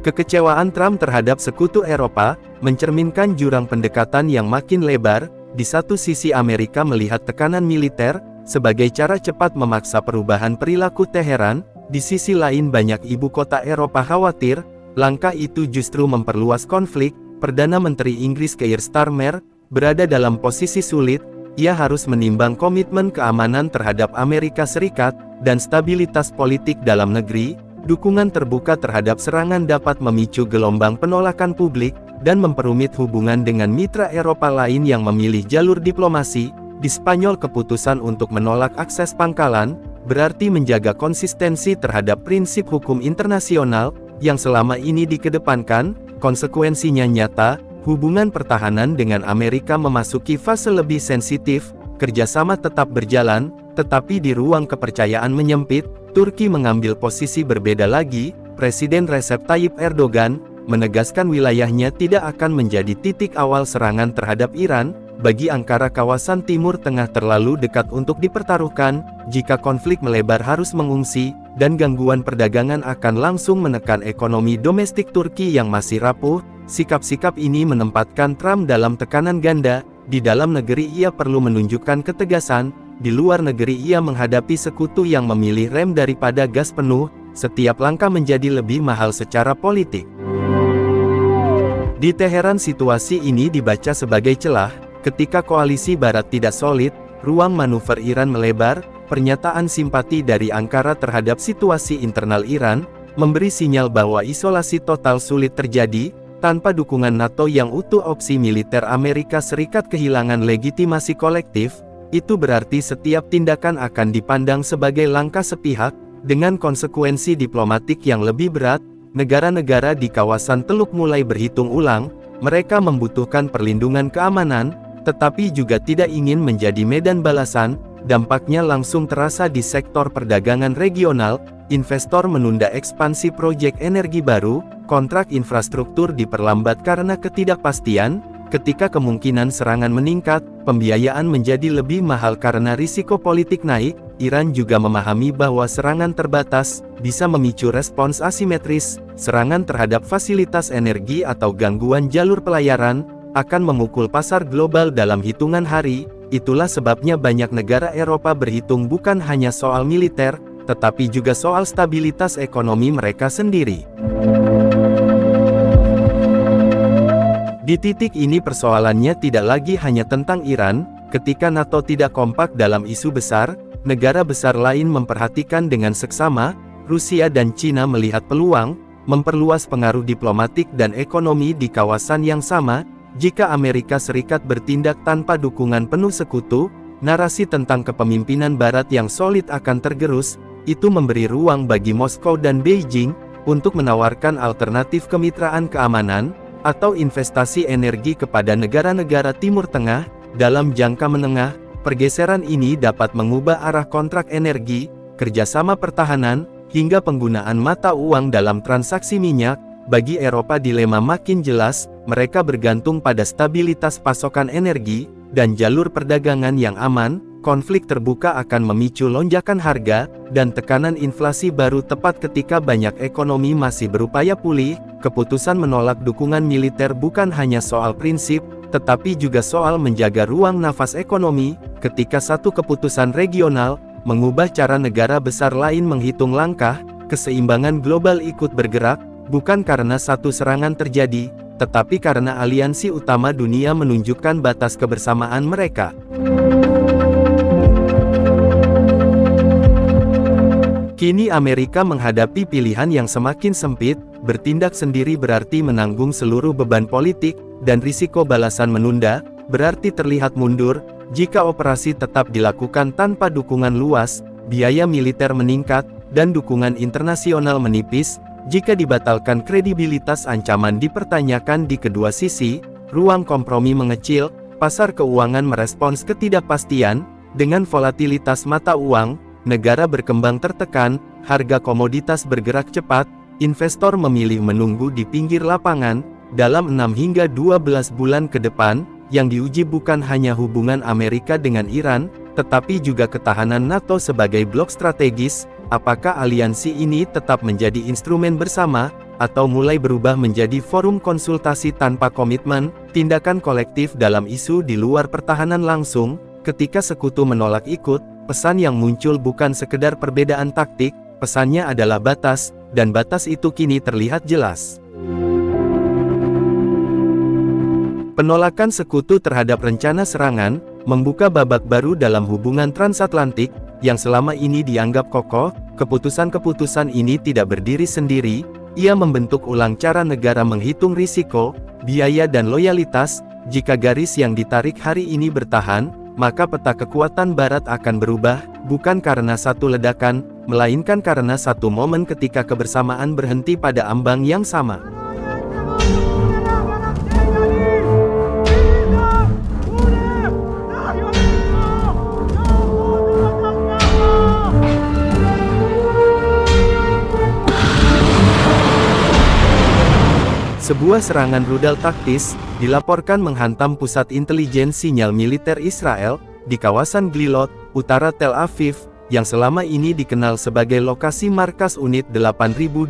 S1: Kekecewaan Trump terhadap sekutu Eropa, mencerminkan jurang pendekatan yang makin lebar. Di satu sisi Amerika melihat tekanan militer, sebagai cara cepat memaksa perubahan perilaku Teheran, di sisi lain banyak ibu kota Eropa khawatir, langkah itu justru memperluas konflik. Perdana Menteri Inggris Keir Starmer, berada dalam posisi sulit, ia harus menimbang komitmen keamanan terhadap Amerika Serikat, dan stabilitas politik dalam negeri. Dukungan terbuka terhadap serangan dapat memicu gelombang penolakan publik, dan memperumit hubungan dengan mitra Eropa lain yang memilih jalur diplomasi. Di Spanyol, keputusan untuk menolak akses pangkalan, berarti menjaga konsistensi terhadap prinsip hukum internasional, yang selama ini dikedepankan. Konsekuensinya nyata, hubungan pertahanan dengan Amerika memasuki fase lebih sensitif, kerjasama tetap berjalan, tetapi di ruang kepercayaan menyempit. Turki mengambil posisi berbeda lagi. Presiden Recep Tayyip Erdogan menegaskan wilayahnya tidak akan menjadi titik awal serangan terhadap Iran. Bagi Ankara, kawasan Timur Tengah terlalu dekat untuk dipertaruhkan. Jika konflik melebar harus mengungsi, dan gangguan perdagangan akan langsung menekan ekonomi domestik Turki yang masih rapuh. Sikap-sikap ini menempatkan Trump dalam tekanan ganda. Di dalam negeri ia perlu menunjukkan ketegasan, di luar negeri ia menghadapi sekutu yang memilih rem daripada gas penuh. Setiap langkah menjadi lebih mahal secara politik. Di Teheran, situasi ini dibaca sebagai celah. Ketika koalisi Barat tidak solid, ruang manuver Iran melebar. Pernyataan simpati dari Ankara terhadap situasi internal Iran, memberi sinyal bahwa isolasi total sulit terjadi. Tanpa dukungan NATO yang utuh, opsi militer Amerika Serikat kehilangan legitimasi kolektif. Itu berarti setiap tindakan akan dipandang sebagai langkah sepihak, dengan konsekuensi diplomatik yang lebih berat. Negara-negara di kawasan Teluk mulai berhitung ulang. Mereka membutuhkan perlindungan keamanan, tetapi juga tidak ingin menjadi medan balasan. Dampaknya langsung terasa di sektor perdagangan regional. Investor menunda ekspansi proyek energi baru, kontrak infrastruktur diperlambat karena ketidakpastian. Ketika kemungkinan serangan meningkat, pembiayaan menjadi lebih mahal karena risiko politik naik. Iran juga memahami bahwa serangan terbatas bisa memicu respons asimetris. Serangan terhadap fasilitas energi atau gangguan jalur pelayaran akan memukul pasar global dalam hitungan hari. Itulah sebabnya banyak negara Eropa berhitung bukan hanya soal militer, tetapi juga soal stabilitas ekonomi mereka sendiri. Di titik ini persoalannya tidak lagi hanya tentang Iran. Ketika NATO tidak kompak dalam isu besar, negara besar lain memperhatikan dengan seksama. Rusia dan Cina melihat peluang memperluas pengaruh diplomatik dan ekonomi di kawasan yang sama. Jika Amerika Serikat bertindak tanpa dukungan penuh sekutu, narasi tentang kepemimpinan Barat yang solid akan tergerus. Itu memberi ruang bagi Moskow dan Beijing untuk menawarkan alternatif kemitraan keamanan atau investasi energi kepada negara-negara Timur Tengah. Dalam jangka menengah, pergeseran ini dapat mengubah arah kontrak energi, kerjasama pertahanan, hingga penggunaan mata uang dalam transaksi minyak. Bagi Eropa dilema makin jelas, mereka bergantung pada stabilitas pasokan energi, dan jalur perdagangan yang aman. Konflik terbuka akan memicu lonjakan harga, dan tekanan inflasi baru tepat ketika banyak ekonomi masih berupaya pulih. Keputusan menolak dukungan militer bukan hanya soal prinsip, tetapi juga soal menjaga ruang nafas ekonomi. Ketika satu keputusan regional mengubah cara negara besar lain menghitung langkah, keseimbangan global ikut bergerak, bukan karena satu serangan terjadi, tetapi karena aliansi utama dunia menunjukkan batas kebersamaan mereka. Kini Amerika menghadapi pilihan yang semakin sempit. Bertindak sendiri berarti menanggung seluruh beban politik, dan risiko balasan menunda berarti terlihat mundur. Jika operasi tetap dilakukan tanpa dukungan luas, biaya militer meningkat, dan dukungan internasional menipis. Jika dibatalkan, kredibilitas ancaman dipertanyakan di kedua sisi. Ruang kompromi mengecil, pasar keuangan merespons ketidakpastian. Dengan volatilitas mata uang, negara berkembang tertekan, harga komoditas bergerak cepat, investor memilih menunggu di pinggir lapangan. Dalam 6 hingga 12 bulan ke depan, yang diuji bukan hanya hubungan Amerika dengan Iran, tetapi juga ketahanan NATO sebagai blok strategis. Apakah aliansi ini tetap menjadi instrumen bersama, atau mulai berubah menjadi forum konsultasi tanpa komitmen, tindakan kolektif dalam isu di luar pertahanan langsung? Ketika sekutu menolak ikut, pesan yang muncul bukan sekedar perbedaan taktik, pesannya adalah batas, dan batas itu kini terlihat jelas. Penolakan sekutu terhadap rencana serangan membuka babak baru dalam hubungan transatlantik yang selama ini dianggap kokoh. Keputusan-keputusan ini tidak berdiri sendiri. Ia membentuk ulang cara negara menghitung risiko, biaya dan loyalitas. Jika garis yang ditarik hari ini bertahan, maka peta kekuatan Barat akan berubah, bukan karena satu ledakan, melainkan karena satu momen ketika kebersamaan berhenti pada ambang yang sama. Sebuah serangan rudal taktis dilaporkan menghantam pusat intelijen sinyal militer Israel di kawasan Glilot, utara Tel Aviv, yang selama ini dikenal sebagai lokasi markas unit 8200,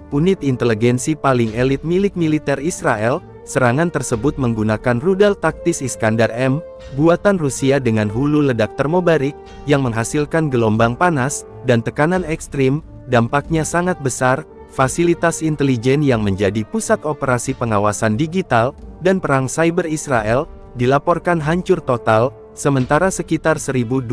S1: unit inteligensi paling elit milik militer Israel. Serangan tersebut menggunakan rudal taktis Iskandar M, buatan Rusia dengan hulu ledak termobarik, yang menghasilkan gelombang panas dan tekanan ekstrim. Dampaknya sangat besar. Fasilitas intelijen yang menjadi pusat operasi pengawasan digital dan perang cyber Israel dilaporkan hancur total, sementara sekitar 1.200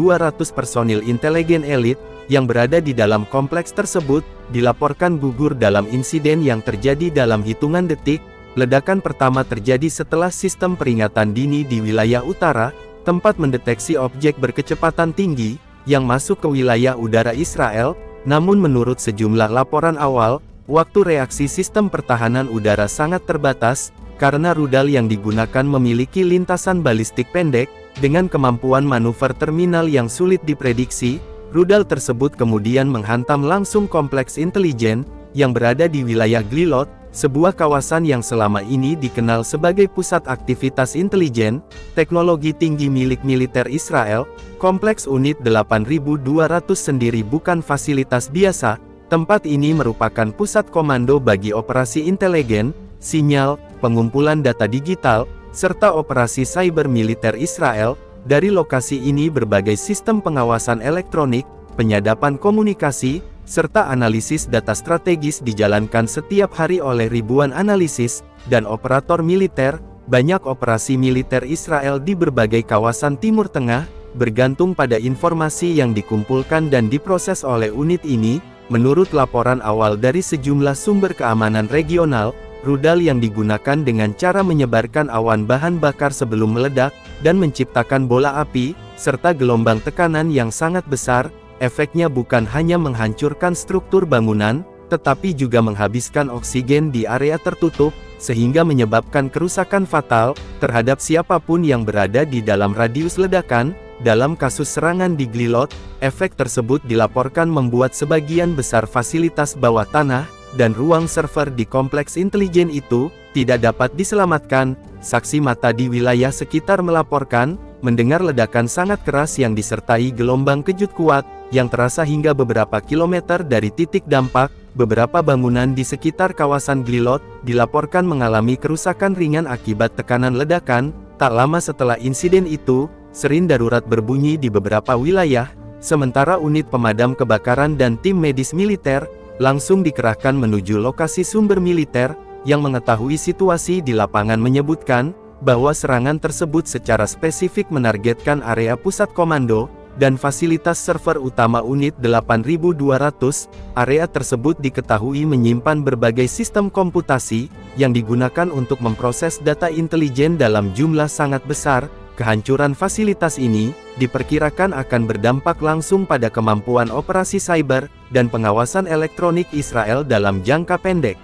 S1: personil intelijen elit yang berada di dalam kompleks tersebut dilaporkan gugur dalam insiden yang terjadi dalam hitungan detik. Ledakan pertama terjadi setelah sistem peringatan dini di wilayah utara, tempat mendeteksi objek berkecepatan tinggi yang masuk ke wilayah udara Israel. Namun menurut sejumlah laporan awal, waktu reaksi sistem pertahanan udara sangat terbatas, karena rudal yang digunakan memiliki lintasan balistik pendek, dengan kemampuan manuver terminal yang sulit diprediksi. Rudal tersebut kemudian menghantam langsung kompleks intelijen, yang berada di wilayah Glilot. sebuah kawasan yang selama ini dikenal sebagai pusat aktivitas intelijen, teknologi tinggi milik militer Israel. Kompleks Unit 8200 sendiri bukan fasilitas biasa. Tempat ini merupakan pusat komando bagi operasi intelijen, sinyal, pengumpulan data digital, serta operasi cyber militer Israel. Dari lokasi ini berbagai sistem pengawasan elektronik, penyadapan komunikasi, serta analisis data strategis dijalankan setiap hari oleh ribuan analisis dan operator militer. Banyak operasi militer Israel di berbagai kawasan Timur Tengah bergantung pada informasi yang dikumpulkan dan diproses oleh unit ini. Menurut laporan awal dari sejumlah sumber keamanan regional, rudal yang digunakan dengan cara menyebarkan awan bahan bakar sebelum meledak dan menciptakan bola api serta gelombang tekanan yang sangat besar. Efeknya bukan hanya menghancurkan struktur bangunan, tetapi juga menghabiskan oksigen di area tertutup, sehingga menyebabkan kerusakan fatal terhadap siapapun yang berada di dalam radius ledakan. Dalam kasus serangan di Glilot, efek tersebut dilaporkan membuat sebagian besar fasilitas bawah tanah dan ruang server di kompleks intelijen itu tidak dapat diselamatkan. Saksi mata di wilayah sekitar melaporkan mendengar ledakan sangat keras yang disertai gelombang kejut kuat yang terasa hingga beberapa kilometer dari titik dampak. Beberapa bangunan di sekitar kawasan Glilot dilaporkan mengalami kerusakan ringan akibat tekanan ledakan. Tak lama setelah insiden itu, sirin darurat berbunyi di beberapa wilayah, sementara unit pemadam kebakaran dan tim medis militer langsung dikerahkan menuju lokasi. Sumber militer yang mengetahui situasi di lapangan menyebutkan bahwa serangan tersebut secara spesifik menargetkan area pusat komando dan fasilitas server utama Unit 8200. Area tersebut diketahui menyimpan berbagai sistem komputasi yang digunakan untuk memproses data intelijen dalam jumlah sangat besar. Kehancuran fasilitas ini diperkirakan akan berdampak langsung pada kemampuan operasi cyber dan pengawasan elektronik Israel dalam jangka pendek.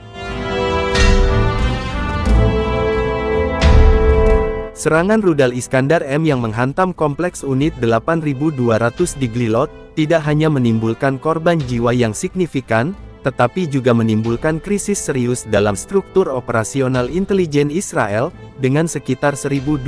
S1: Serangan rudal Iskandar M yang menghantam kompleks Unit 8200 di Glilot tidak hanya menimbulkan korban jiwa yang signifikan, tetapi juga menimbulkan krisis serius dalam struktur operasional intelijen Israel, dengan sekitar 1.200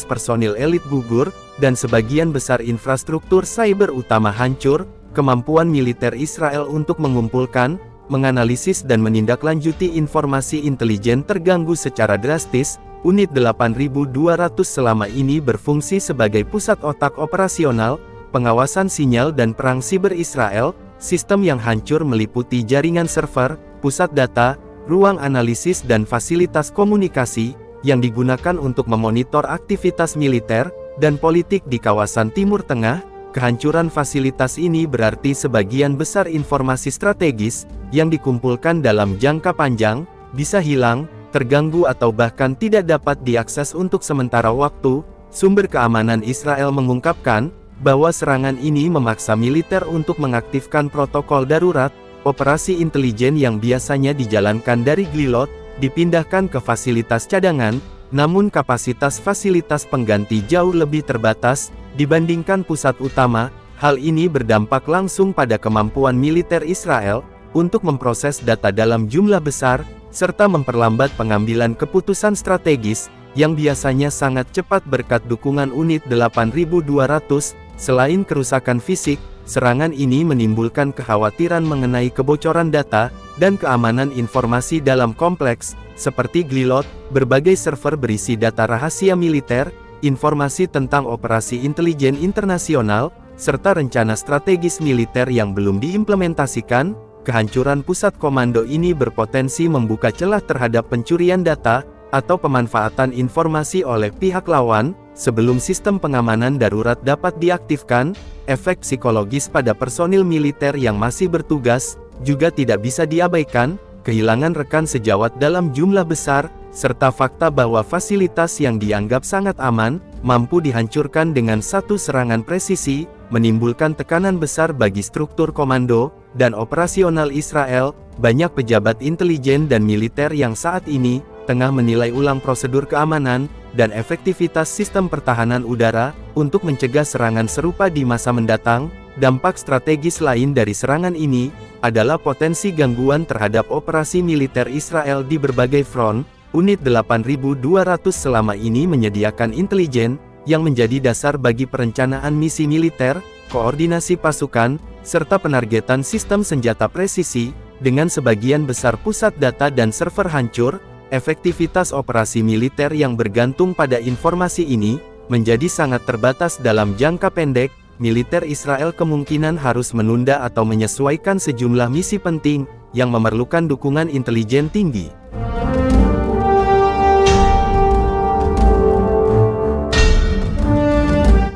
S1: personil elit gugur, dan sebagian besar infrastruktur cyber utama hancur. Kemampuan militer Israel untuk mengumpulkan, menganalisis dan menindaklanjuti informasi intelijen terganggu secara drastis. Unit 8200 selama ini berfungsi sebagai pusat otak operasional, pengawasan sinyal dan perang siber Israel. Sistem yang hancur meliputi jaringan server, pusat data, ruang analisis dan fasilitas komunikasi, yang digunakan untuk memonitor aktivitas militer dan politik di kawasan Timur Tengah. Kehancuran fasilitas ini berarti sebagian besar informasi strategis yang dikumpulkan dalam jangka panjang bisa hilang, terganggu atau bahkan tidak dapat diakses untuk sementara waktu. Sumber keamanan Israel mengungkapkan bahwa serangan ini memaksa militer untuk mengaktifkan protokol darurat. Operasi intelijen yang biasanya dijalankan dari Glilot dipindahkan ke fasilitas cadangan, namun kapasitas fasilitas pengganti jauh lebih terbatas dibandingkan pusat utama. Hal ini berdampak langsung pada kemampuan militer Israel untuk memproses data dalam jumlah besar, serta memperlambat pengambilan keputusan strategis, yang biasanya sangat cepat berkat dukungan Unit 8200. Selain kerusakan fisik, serangan ini menimbulkan kekhawatiran mengenai kebocoran data dan keamanan informasi dalam kompleks. Seperti Glilot, berbagai server berisi data rahasia militer, informasi tentang operasi intelijen internasional, serta rencana strategis militer yang belum diimplementasikan. Kehancuran pusat komando ini berpotensi membuka celah terhadap pencurian data atau pemanfaatan informasi oleh pihak lawan. Sebelum sistem pengamanan darurat dapat diaktifkan, efek psikologis pada personil militer yang masih bertugas juga tidak bisa diabaikan. Kehilangan rekan sejawat dalam jumlah besar, serta fakta bahwa fasilitas yang dianggap sangat aman mampu dihancurkan dengan satu serangan presisi, menimbulkan tekanan besar bagi struktur komando dan operasional Israel. Banyak pejabat intelijen dan militer yang saat ini tengah menilai ulang prosedur keamanan dan efektivitas sistem pertahanan udara, untuk mencegah serangan serupa di masa mendatang. Dampak strategis lain dari serangan ini, adalah potensi gangguan terhadap operasi militer Israel di berbagai front. Unit 8200 selama ini menyediakan intelijen, yang menjadi dasar bagi perencanaan misi militer, koordinasi pasukan, serta penargetan sistem senjata presisi. Dengan sebagian besar pusat data dan server hancur, efektivitas operasi militer yang bergantung pada informasi ini, menjadi sangat terbatas dalam jangka pendek. Militer Israel kemungkinan harus menunda atau menyesuaikan sejumlah misi penting, yang memerlukan dukungan intelijen tinggi.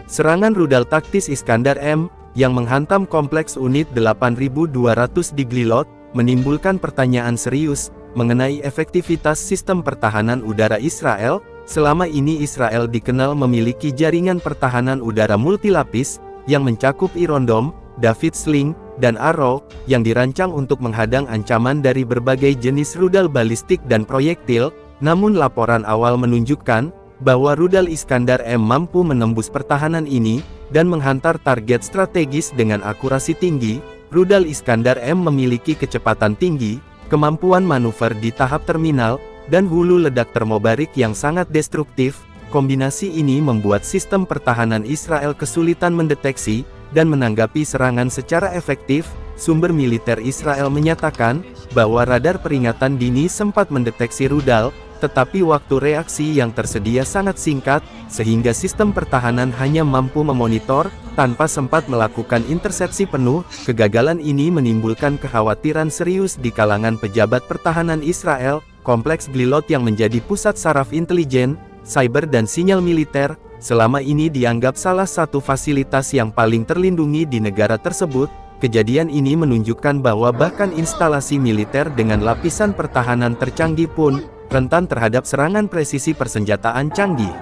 S1: Serangan rudal taktis Iskandar M, yang menghantam kompleks unit 8200 di Glilot, menimbulkan pertanyaan serius, mengenai efektivitas sistem pertahanan udara Israel. Selama ini Israel dikenal memiliki jaringan pertahanan udara multilapis, yang mencakup Iron Dome, David Sling, dan Arrow, yang dirancang untuk menghadang ancaman dari berbagai jenis rudal balistik dan proyektil. Namun laporan awal menunjukkan, bahwa rudal Iskandar M mampu menembus pertahanan ini, dan menghantar target strategis dengan akurasi tinggi. Rudal Iskandar M memiliki kecepatan tinggi, kemampuan manuver di tahap terminal, dan hulu ledak termobarik yang sangat destruktif. Kombinasi ini membuat sistem pertahanan Israel kesulitan mendeteksi, dan menanggapi serangan secara efektif. Sumber militer Israel menyatakan, bahwa radar peringatan dini sempat mendeteksi rudal, tetapi waktu reaksi yang tersedia sangat singkat, sehingga sistem pertahanan hanya mampu memonitor, tanpa sempat melakukan intersepsi penuh. Kegagalan ini menimbulkan kekhawatiran serius di kalangan pejabat pertahanan Israel. Kompleks Glilot yang menjadi pusat saraf intelijen, cyber dan sinyal militer, selama ini dianggap salah satu fasilitas yang paling terlindungi di negara tersebut. Kejadian ini menunjukkan bahwa bahkan instalasi militer dengan lapisan pertahanan tercanggih pun, rentan terhadap serangan presisi persenjataan canggih.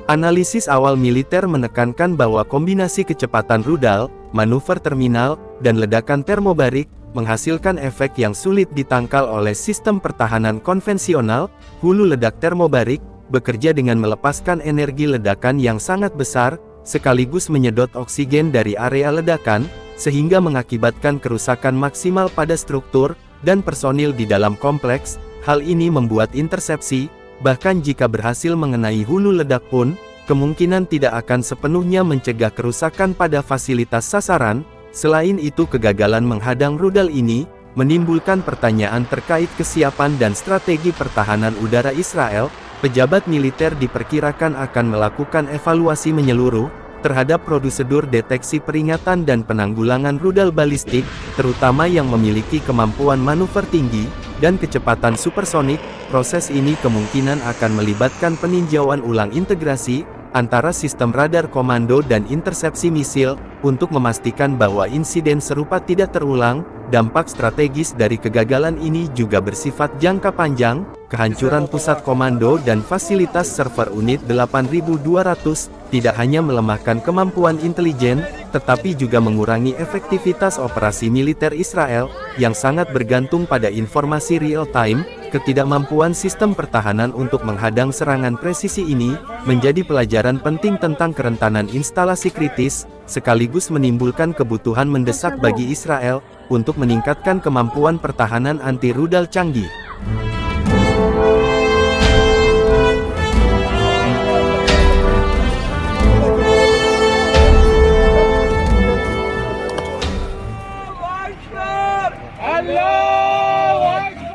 S1: Analisis awal militer menekankan bahwa kombinasi kecepatan rudal, manuver terminal, dan ledakan termobarik, menghasilkan efek yang sulit ditangkal oleh sistem pertahanan konvensional. Hulu ledak termobarik, bekerja dengan melepaskan energi ledakan yang sangat besar, sekaligus menyedot oksigen dari area ledakan, sehingga mengakibatkan kerusakan maksimal pada struktur, dan personil di dalam kompleks. Hal ini membuat intersepsi, bahkan jika berhasil mengenai hulu ledak pun, kemungkinan tidak akan sepenuhnya mencegah kerusakan pada fasilitas sasaran. Selain itu, kegagalan menghadang rudal ini, menimbulkan pertanyaan terkait kesiapan dan strategi pertahanan udara Israel. Pejabat militer diperkirakan akan melakukan evaluasi menyeluruh, terhadap prosedur deteksi peringatan dan penanggulangan rudal balistik, terutama yang memiliki kemampuan manuver tinggi, dan kecepatan supersonik. Proses ini kemungkinan akan melibatkan peninjauan ulang integrasi, antara sistem radar komando dan intersepsi misil, untuk memastikan bahwa insiden serupa tidak terulang. Dampak strategis dari kegagalan ini juga bersifat jangka panjang. Kehancuran pusat komando dan fasilitas server unit 8200, tidak hanya melemahkan kemampuan intelijen, tetapi juga mengurangi efektivitas operasi militer Israel, yang sangat bergantung pada informasi real-time. Ketidakmampuan sistem pertahanan untuk menghadang serangan presisi ini, menjadi pelajaran penting tentang kerentanan instalasi kritis, sekaligus menimbulkan kebutuhan mendesak bagi Israel, untuk meningkatkan kemampuan pertahanan anti-rudal canggih.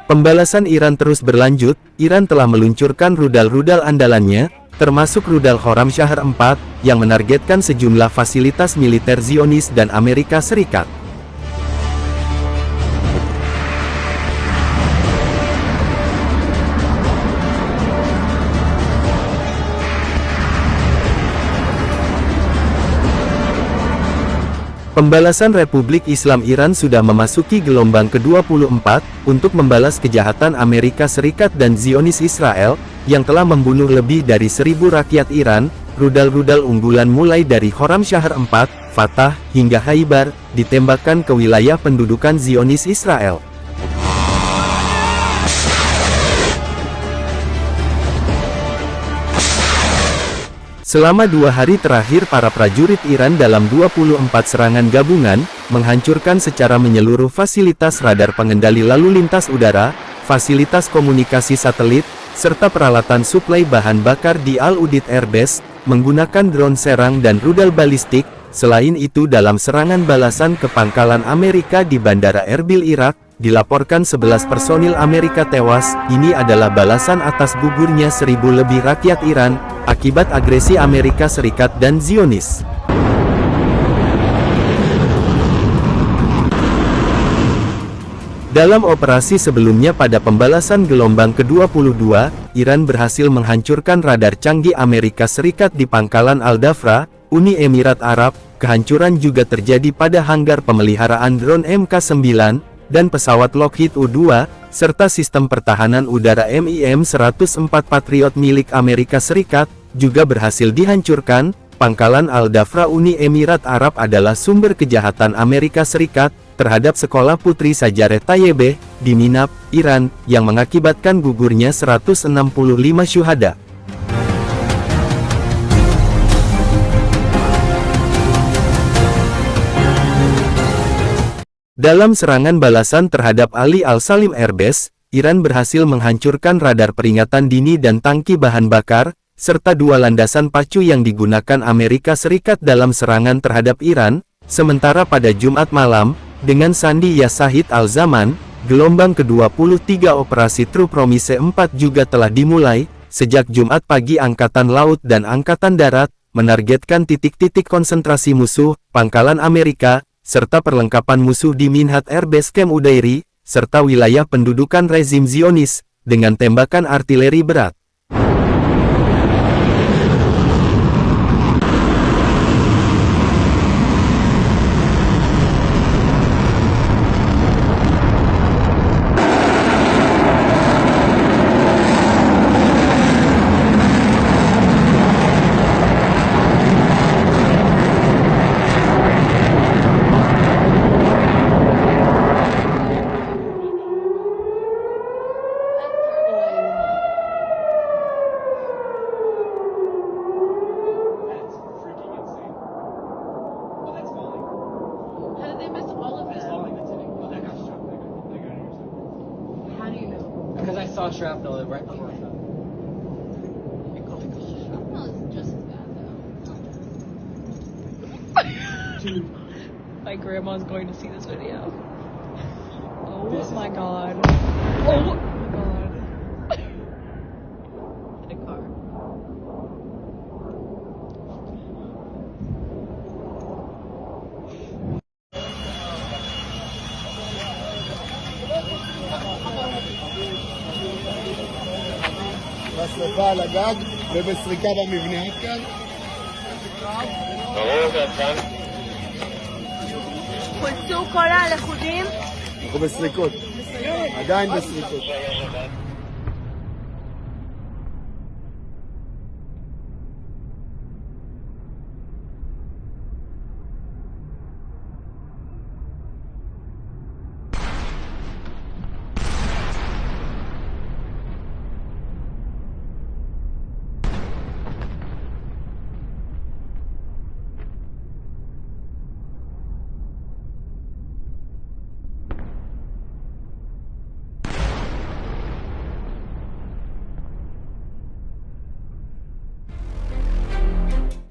S1: Pembalasan Iran terus berlanjut. Iran telah meluncurkan rudal-rudal andalannya, termasuk rudal Khorramshahr 4, yang menargetkan sejumlah fasilitas militer Zionis dan Amerika Serikat. Pembalasan Republik Islam Iran sudah memasuki gelombang ke-24, untuk membalas kejahatan Amerika Serikat dan Zionis Israel, yang telah membunuh lebih dari 1.000 rakyat Iran. Rudal-rudal unggulan mulai dari Khorramshahr 4, Fatah, hingga Khaibar, ditembakkan ke wilayah pendudukan Zionis Israel. Selama 2 hari terakhir para prajurit Iran dalam 24 serangan gabungan, menghancurkan secara menyeluruh fasilitas radar pengendali lalu lintas udara, fasilitas komunikasi satelit, serta peralatan suplai bahan bakar di Al-Udeid Airbase, menggunakan drone serang dan rudal balistik. Selain itu dalam serangan balasan ke pangkalan Amerika di Bandara Erbil Irak, dilaporkan 11 personil Amerika tewas. Ini adalah balasan atas gugurnya 1.000 lebih rakyat Iran, akibat agresi Amerika Serikat dan Zionis. Dalam operasi sebelumnya pada pembalasan gelombang ke-22, Iran berhasil menghancurkan radar canggih Amerika Serikat di pangkalan Al-Dhafra, Uni Emirat Arab. Kehancuran juga terjadi pada hanggar pemeliharaan drone MK9, dan pesawat Lockheed U-2, serta sistem pertahanan udara MIM-104 Patriot milik Amerika Serikat, juga berhasil dihancurkan. Pangkalan Al-Dhafra Uni Emirat Arab adalah sumber kejahatan Amerika Serikat terhadap sekolah putri Sajareh Tayyibeh di Minab, Iran, yang mengakibatkan gugurnya 165 syuhada. Dalam serangan balasan terhadap Ali Al-Salim Airbase, Iran berhasil menghancurkan radar peringatan dini dan tangki bahan bakar, serta 2 landasan pacu yang digunakan Amerika Serikat dalam serangan terhadap Iran. Sementara pada Jumat malam, dengan sandi Ya Shahid Al-Zaman, gelombang ke-23 operasi True Promise 4 juga telah dimulai. Sejak Jumat pagi Angkatan Laut dan Angkatan Darat menargetkan titik-titik konsentrasi musuh, pangkalan Amerika, serta perlengkapan musuh di Minhat Airbase Camp Udairi, serta wilayah pendudukan rezim Zionis, dengan tembakan artileri berat.
S5: Because I saw shrapnel right before.
S6: Shrapnel is just as bad though.
S7: My grandma's going to see this video. Oh my god. Oh my god. In a car.
S8: בשרפה על הגג ובסריקה במבנה עד כאן.
S4: חולצו כל הלכודים?
S8: אנחנו בסריקות. עדיין בסריקות.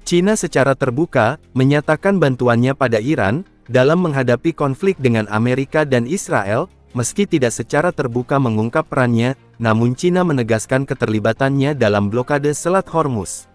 S1: Cina secara terbuka menyatakan bantuannya pada Iran dalam menghadapi konflik dengan Amerika dan Israel, meski tidak secara terbuka mengungkap perannya, namun Cina menegaskan keterlibatannya dalam blokade Selat Hormuz.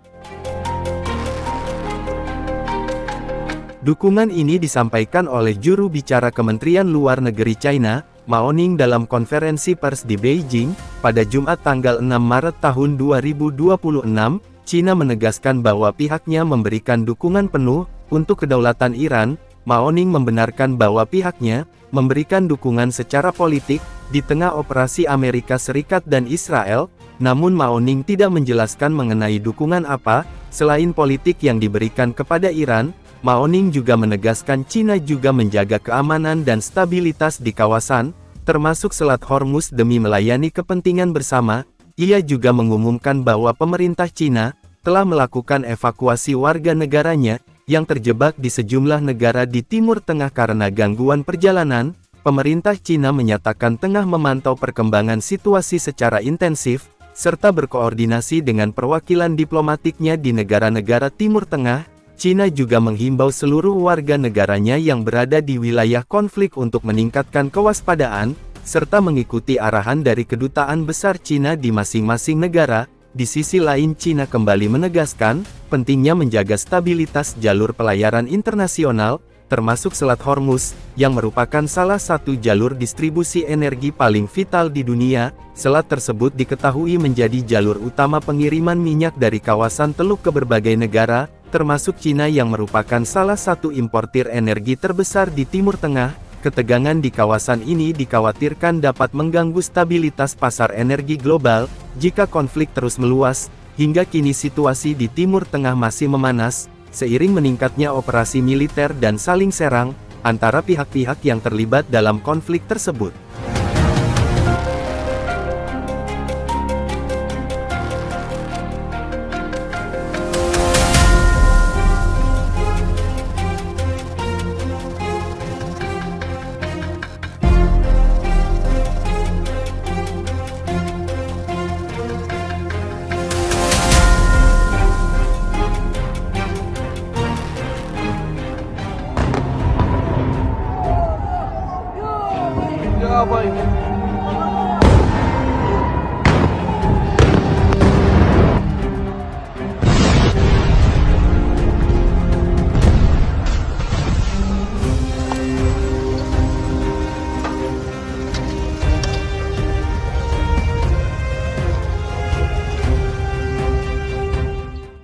S1: Dukungan ini disampaikan oleh juru bicara Kementerian Luar Negeri China, Mao Ning dalam konferensi pers di Beijing, pada Jumat tanggal 6 Maret tahun 2026, Cina menegaskan bahwa pihaknya memberikan dukungan penuh untuk kedaulatan Iran. Mao Ning membenarkan bahwa pihaknya memberikan dukungan secara politik di tengah operasi Amerika Serikat dan Israel, namun Mao Ning tidak menjelaskan mengenai dukungan apa selain politik yang diberikan kepada Iran. Mao Ning juga menegaskan Cina juga menjaga keamanan dan stabilitas di kawasan, termasuk Selat Hormuz demi melayani kepentingan bersama. Ia juga mengumumkan bahwa pemerintah Cina telah melakukan evakuasi warga negaranya yang terjebak di sejumlah negara di Timur Tengah karena gangguan perjalanan. Pemerintah Cina menyatakan tengah memantau perkembangan situasi secara intensif, serta berkoordinasi dengan perwakilan diplomatiknya di negara-negara Timur Tengah. Cina juga menghimbau seluruh warga negaranya yang berada di wilayah konflik untuk meningkatkan kewaspadaan, serta mengikuti arahan dari kedutaan besar Cina di masing-masing negara. Di sisi lain Cina kembali menegaskan, pentingnya menjaga stabilitas jalur pelayaran internasional, termasuk Selat Hormuz, yang merupakan salah satu jalur distribusi energi paling vital di dunia. Selat tersebut diketahui menjadi jalur utama pengiriman minyak dari kawasan Teluk ke berbagai negara, termasuk Cina yang merupakan salah satu importir energi terbesar di Timur Tengah. Ketegangan di kawasan ini dikhawatirkan dapat mengganggu stabilitas pasar energi global, jika konflik terus meluas. Hingga kini situasi di Timur Tengah masih memanas, seiring meningkatnya operasi militer dan saling serang, antara pihak-pihak yang terlibat dalam konflik tersebut.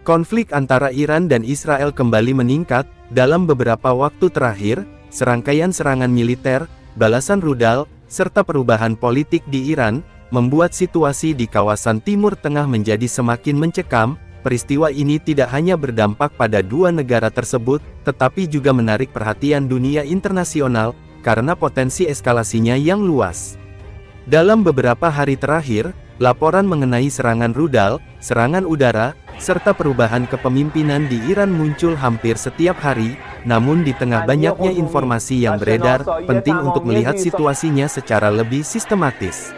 S1: Konflik antara Iran dan Israel kembali meningkat. Dalam beberapa waktu terakhir, serangkaian serangan militer, balasan rudal, serta perubahan politik di Iran, membuat situasi di kawasan Timur Tengah menjadi semakin mencekam. Peristiwa ini tidak hanya berdampak pada dua negara tersebut, tetapi juga menarik perhatian dunia internasional, karena potensi eskalasinya yang luas. Dalam beberapa hari terakhir, laporan mengenai serangan rudal, serangan udara, serta perubahan kepemimpinan di Iran muncul hampir setiap hari. Namun di tengah banyaknya informasi yang beredar, penting untuk melihat situasinya secara lebih sistematis.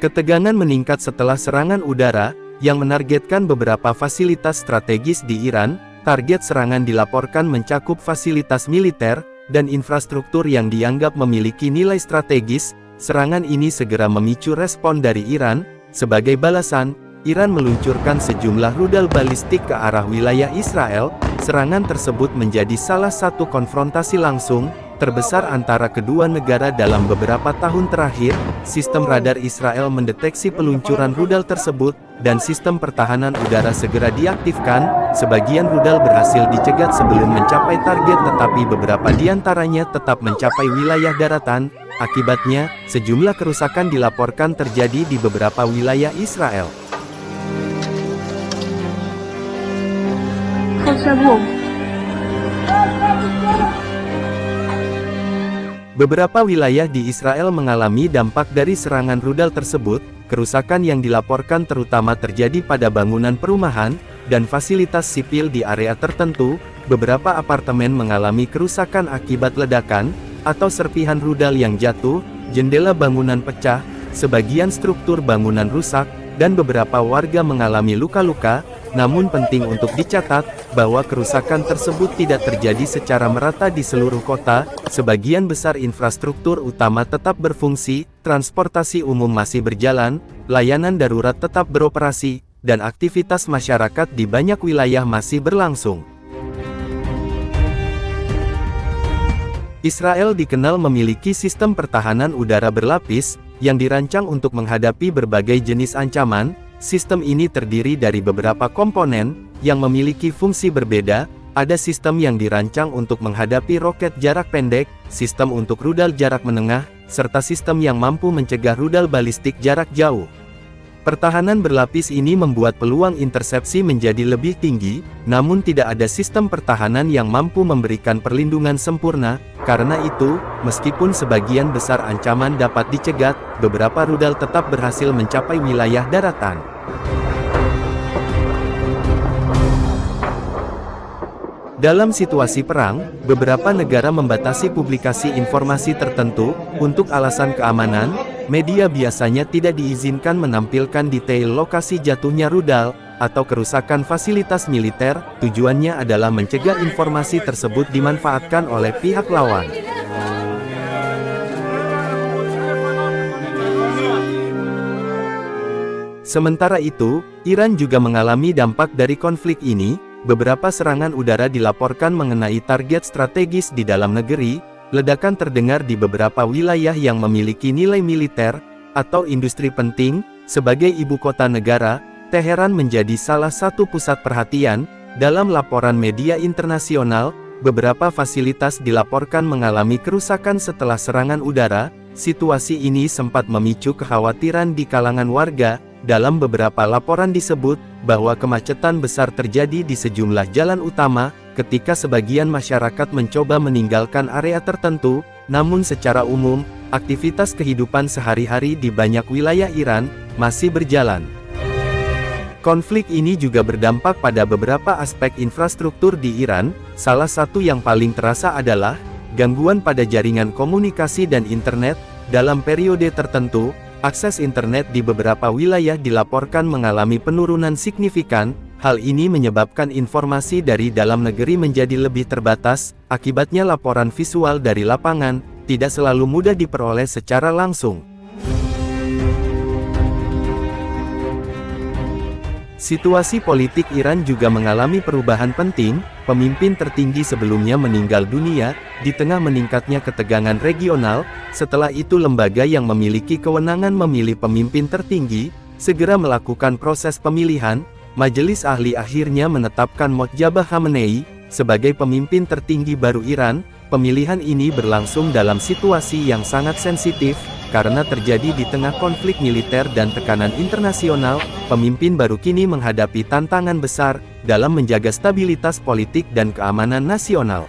S1: Ketegangan meningkat setelah serangan udara, yang menargetkan beberapa fasilitas strategis di Iran. Target serangan dilaporkan mencakup fasilitas militer, dan infrastruktur yang dianggap memiliki nilai strategis. Serangan ini segera memicu respon dari Iran. Sebagai balasan, Iran meluncurkan sejumlah rudal balistik ke arah wilayah Israel. Serangan tersebut menjadi salah satu konfrontasi langsung terbesar antara kedua negara dalam beberapa tahun terakhir. Sistem radar Israel mendeteksi peluncuran rudal tersebut, dan sistem pertahanan udara segera diaktifkan. Sebagian rudal berhasil dicegat sebelum mencapai target, tetapi beberapa diantaranya tetap mencapai wilayah daratan. Akibatnya, sejumlah kerusakan dilaporkan terjadi di beberapa wilayah Israel. Beberapa wilayah di Israel mengalami dampak dari serangan rudal tersebut. Kerusakan yang dilaporkan terutama terjadi pada bangunan perumahan dan fasilitas sipil di area tertentu. Beberapa apartemen mengalami kerusakan akibat ledakan atau serpihan rudal yang jatuh, jendela bangunan pecah, sebagian struktur bangunan rusak, dan beberapa warga mengalami luka-luka. Namun penting untuk dicatat, bahwa kerusakan tersebut tidak terjadi secara merata di seluruh kota. Sebagian besar infrastruktur utama tetap berfungsi, transportasi umum masih berjalan, layanan darurat tetap beroperasi, dan aktivitas masyarakat di banyak wilayah masih berlangsung. Israel dikenal memiliki sistem pertahanan udara berlapis, yang dirancang untuk menghadapi berbagai jenis ancaman. Sistem ini terdiri dari beberapa komponen, yang memiliki fungsi berbeda. Ada sistem yang dirancang untuk menghadapi roket jarak pendek, sistem untuk rudal jarak menengah, serta sistem yang mampu mencegah rudal balistik jarak jauh. Pertahanan berlapis ini membuat peluang intersepsi menjadi lebih tinggi, namun tidak ada sistem pertahanan yang mampu memberikan perlindungan sempurna. Karena itu, meskipun sebagian besar ancaman dapat dicegat, beberapa rudal tetap berhasil mencapai wilayah daratan. Dalam situasi perang, beberapa negara membatasi publikasi informasi tertentu. Untuk alasan keamanan, media biasanya tidak diizinkan menampilkan detail lokasi jatuhnya rudal, atau kerusakan fasilitas militer. Tujuannya adalah mencegah informasi tersebut dimanfaatkan oleh pihak lawan. Sementara itu, Iran juga mengalami dampak dari konflik ini. Beberapa serangan udara dilaporkan mengenai target strategis di dalam negeri. Ledakan terdengar di beberapa wilayah yang memiliki nilai militer atau industri penting. Sebagai ibu kota negara, Teheran menjadi salah satu pusat perhatian. Dalam laporan media internasional, beberapa fasilitas dilaporkan mengalami kerusakan setelah serangan udara. Situasi ini sempat memicu kekhawatiran di kalangan warga. Dalam beberapa laporan disebut bahwa kemacetan besar terjadi di sejumlah jalan utama, ketika sebagian masyarakat mencoba meninggalkan area tertentu. Namun secara umum, aktivitas kehidupan sehari-hari di banyak wilayah Iran masih berjalan. Konflik ini juga berdampak pada beberapa aspek infrastruktur di Iran. Salah satu yang paling terasa adalah gangguan pada jaringan komunikasi dan internet. Dalam periode tertentu, akses internet di beberapa wilayah dilaporkan mengalami penurunan signifikan. Hal ini menyebabkan informasi dari dalam negeri menjadi lebih terbatas. Akibatnya laporan visual dari lapangan tidak selalu mudah diperoleh secara langsung. Situasi politik Iran juga mengalami perubahan penting. Pemimpin tertinggi sebelumnya meninggal dunia, di tengah meningkatnya ketegangan regional. Setelah itu lembaga yang memiliki kewenangan memilih pemimpin tertinggi, segera melakukan proses pemilihan. Majelis Ahli akhirnya menetapkan Mojtaba Khamenei sebagai pemimpin tertinggi baru Iran. Pemilihan ini berlangsung dalam situasi yang sangat sensitif, karena terjadi di tengah konflik militer dan tekanan internasional. Pemimpin baru kini menghadapi tantangan besar dalam menjaga stabilitas politik dan keamanan nasional.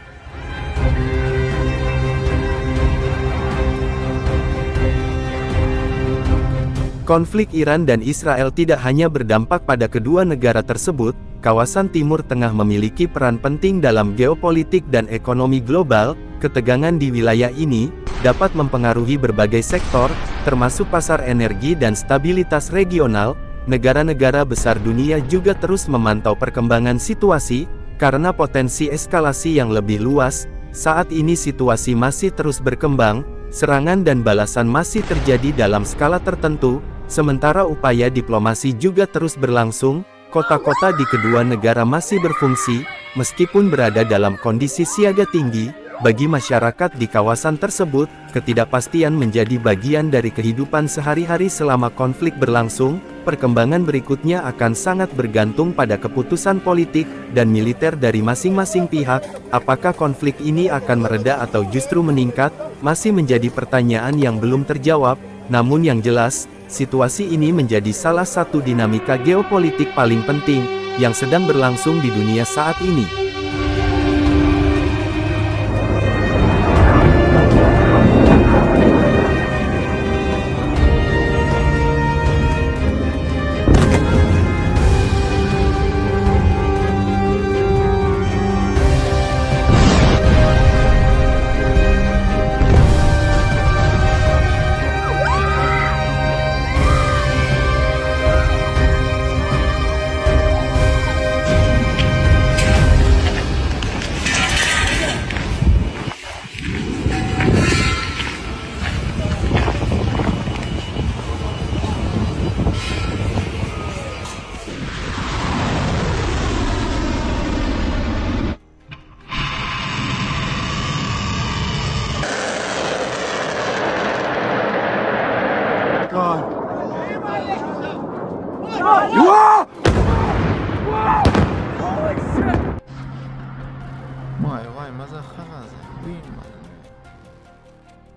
S1: Konflik Iran dan Israel tidak hanya berdampak pada kedua negara tersebut. Kawasan Timur Tengah memiliki peran penting dalam geopolitik dan ekonomi global. Ketegangan di wilayah ini dapat mempengaruhi berbagai sektor, termasuk pasar energi dan stabilitas regional. Negara-negara besar dunia juga terus memantau perkembangan situasi, karena potensi eskalasi yang lebih luas. Saat ini situasi masih terus berkembang, serangan dan balasan masih terjadi dalam skala tertentu, sementara upaya diplomasi juga terus berlangsung. Kota-kota di kedua negara masih berfungsi, meskipun berada dalam kondisi siaga tinggi. Bagi masyarakat di kawasan tersebut, ketidakpastian menjadi bagian dari kehidupan sehari-hari selama konflik berlangsung. Perkembangan berikutnya akan sangat bergantung pada keputusan politik dan militer dari masing-masing pihak. Apakah konflik ini akan mereda atau justru meningkat, masih menjadi pertanyaan yang belum terjawab. Namun yang jelas, situasi ini menjadi salah satu dinamika geopolitik paling penting yang sedang berlangsung di dunia saat ini.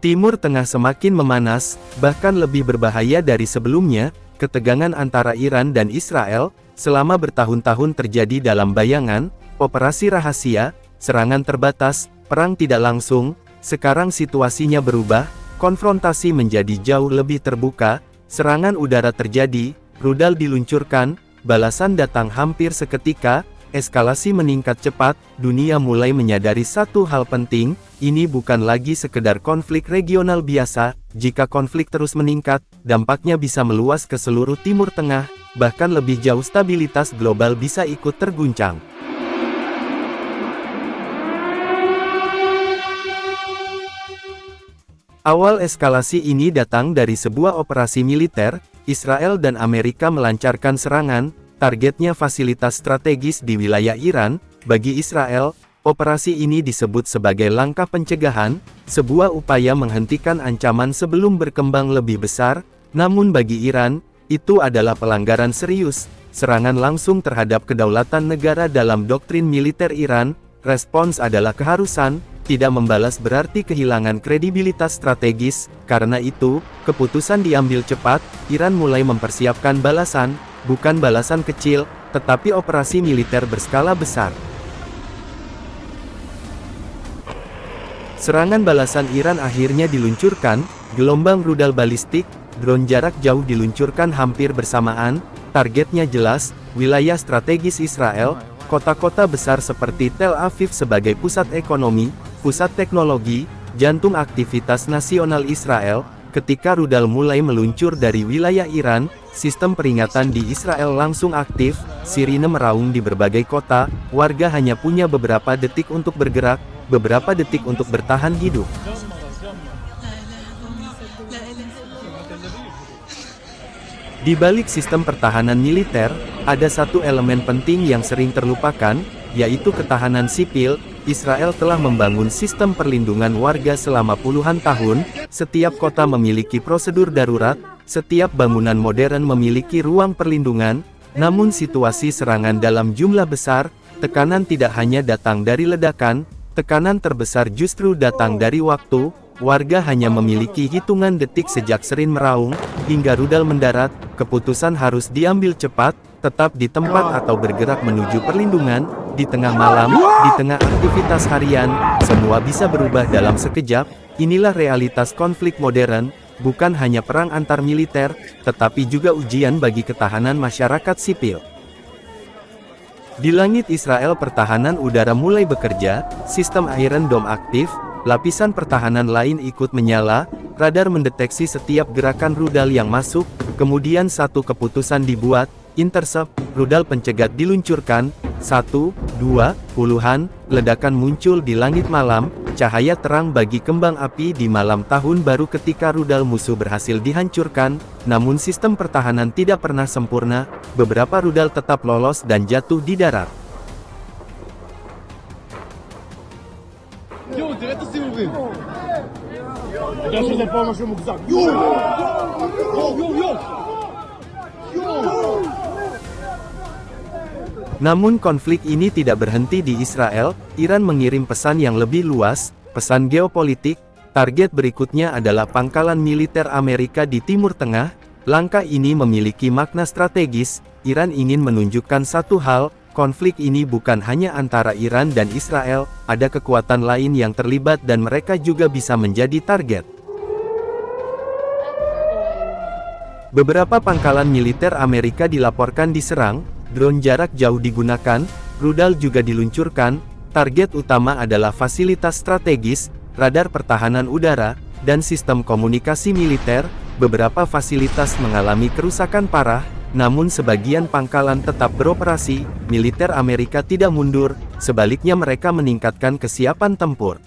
S1: Timur Tengah semakin memanas, bahkan lebih berbahaya dari sebelumnya. ketegangan antara Iran dan Israel, selama bertahun-tahun terjadi dalam bayangan, operasi rahasia, serangan terbatas, perang tidak langsung. Sekarang situasinya berubah, konfrontasi menjadi jauh lebih terbuka, serangan udara terjadi, rudal diluncurkan, balasan datang hampir seketika, eskalasi meningkat cepat, dunia mulai menyadari satu hal penting, ini bukan lagi sekedar konflik regional biasa, jika konflik terus meningkat, dampaknya bisa meluas ke seluruh Timur Tengah, bahkan lebih jauh stabilitas global bisa ikut terguncang. Awal eskalasi ini datang dari sebuah operasi militer, Israel dan Amerika melancarkan serangan, targetnya fasilitas strategis di wilayah Iran. Bagi Israel, operasi ini disebut sebagai langkah pencegahan, sebuah upaya menghentikan ancaman sebelum berkembang lebih besar, namun bagi Iran, itu adalah pelanggaran serius, serangan langsung terhadap kedaulatan negara dalam doktrin militer Iran, respons adalah keharusan, tidak membalas berarti kehilangan kredibilitas strategis, karena itu, keputusan diambil cepat, Iran mulai mempersiapkan balasan, bukan balasan kecil, tetapi operasi militer berskala besar. Serangan balasan Iran akhirnya diluncurkan, gelombang rudal balistik, drone jarak jauh diluncurkan hampir bersamaan, targetnya jelas, wilayah strategis Israel, kota-kota besar seperti Tel Aviv sebagai pusat ekonomi, pusat teknologi, jantung aktivitas nasional Israel. Ketika rudal mulai meluncur dari wilayah Iran, sistem peringatan di Israel langsung aktif, sirine meraung di berbagai kota, warga hanya punya beberapa detik untuk bergerak, beberapa detik untuk bertahan hidup. Di balik sistem pertahanan militer, ada satu elemen penting yang sering terlupakan, yaitu ketahanan sipil. Israel telah membangun sistem perlindungan warga selama puluhan tahun, setiap kota memiliki prosedur darurat, setiap bangunan modern memiliki ruang perlindungan, namun situasi serangan dalam jumlah besar, tekanan tidak hanya datang dari ledakan, tekanan terbesar justru datang dari waktu, warga hanya memiliki hitungan detik sejak sirine meraung, hingga rudal mendarat, keputusan harus diambil cepat, tetap di tempat atau bergerak menuju perlindungan, di tengah malam, di tengah aktivitas harian, semua bisa berubah dalam sekejap. Inilah realitas konflik modern, bukan hanya perang antar militer, tetapi juga ujian bagi ketahanan masyarakat sipil. Di langit Israel pertahanan udara mulai bekerja, sistem Iron Dome aktif, lapisan pertahanan lain ikut menyala, radar mendeteksi setiap gerakan rudal yang masuk, kemudian satu keputusan dibuat, intercept, rudal pencegat diluncurkan, 1, 2, puluhan, ledakan muncul di langit malam, cahaya terang bagi kembang api di malam tahun baru ketika rudal musuh berhasil dihancurkan, namun sistem pertahanan tidak pernah sempurna, beberapa rudal tetap lolos dan jatuh di darat.
S8: יואו, תראה את הסיבובים. אתה שזה פה משהו מוגזם. יואו! יואו! יואו! יואו!
S1: Namun konflik ini tidak berhenti di Israel, Iran mengirim pesan yang lebih luas, pesan geopolitik, target berikutnya adalah pangkalan militer Amerika di Timur Tengah, langkah ini memiliki makna strategis, Iran ingin menunjukkan satu hal, konflik ini bukan hanya antara Iran dan Israel, ada kekuatan lain yang terlibat dan mereka juga bisa menjadi target. Beberapa pangkalan militer Amerika dilaporkan diserang, drone jarak jauh digunakan, rudal juga diluncurkan, target utama adalah fasilitas strategis, radar pertahanan udara, dan sistem komunikasi militer. Beberapa fasilitas mengalami kerusakan parah, namun sebagian pangkalan tetap beroperasi, militer Amerika tidak mundur, sebaliknya mereka meningkatkan kesiapan tempur.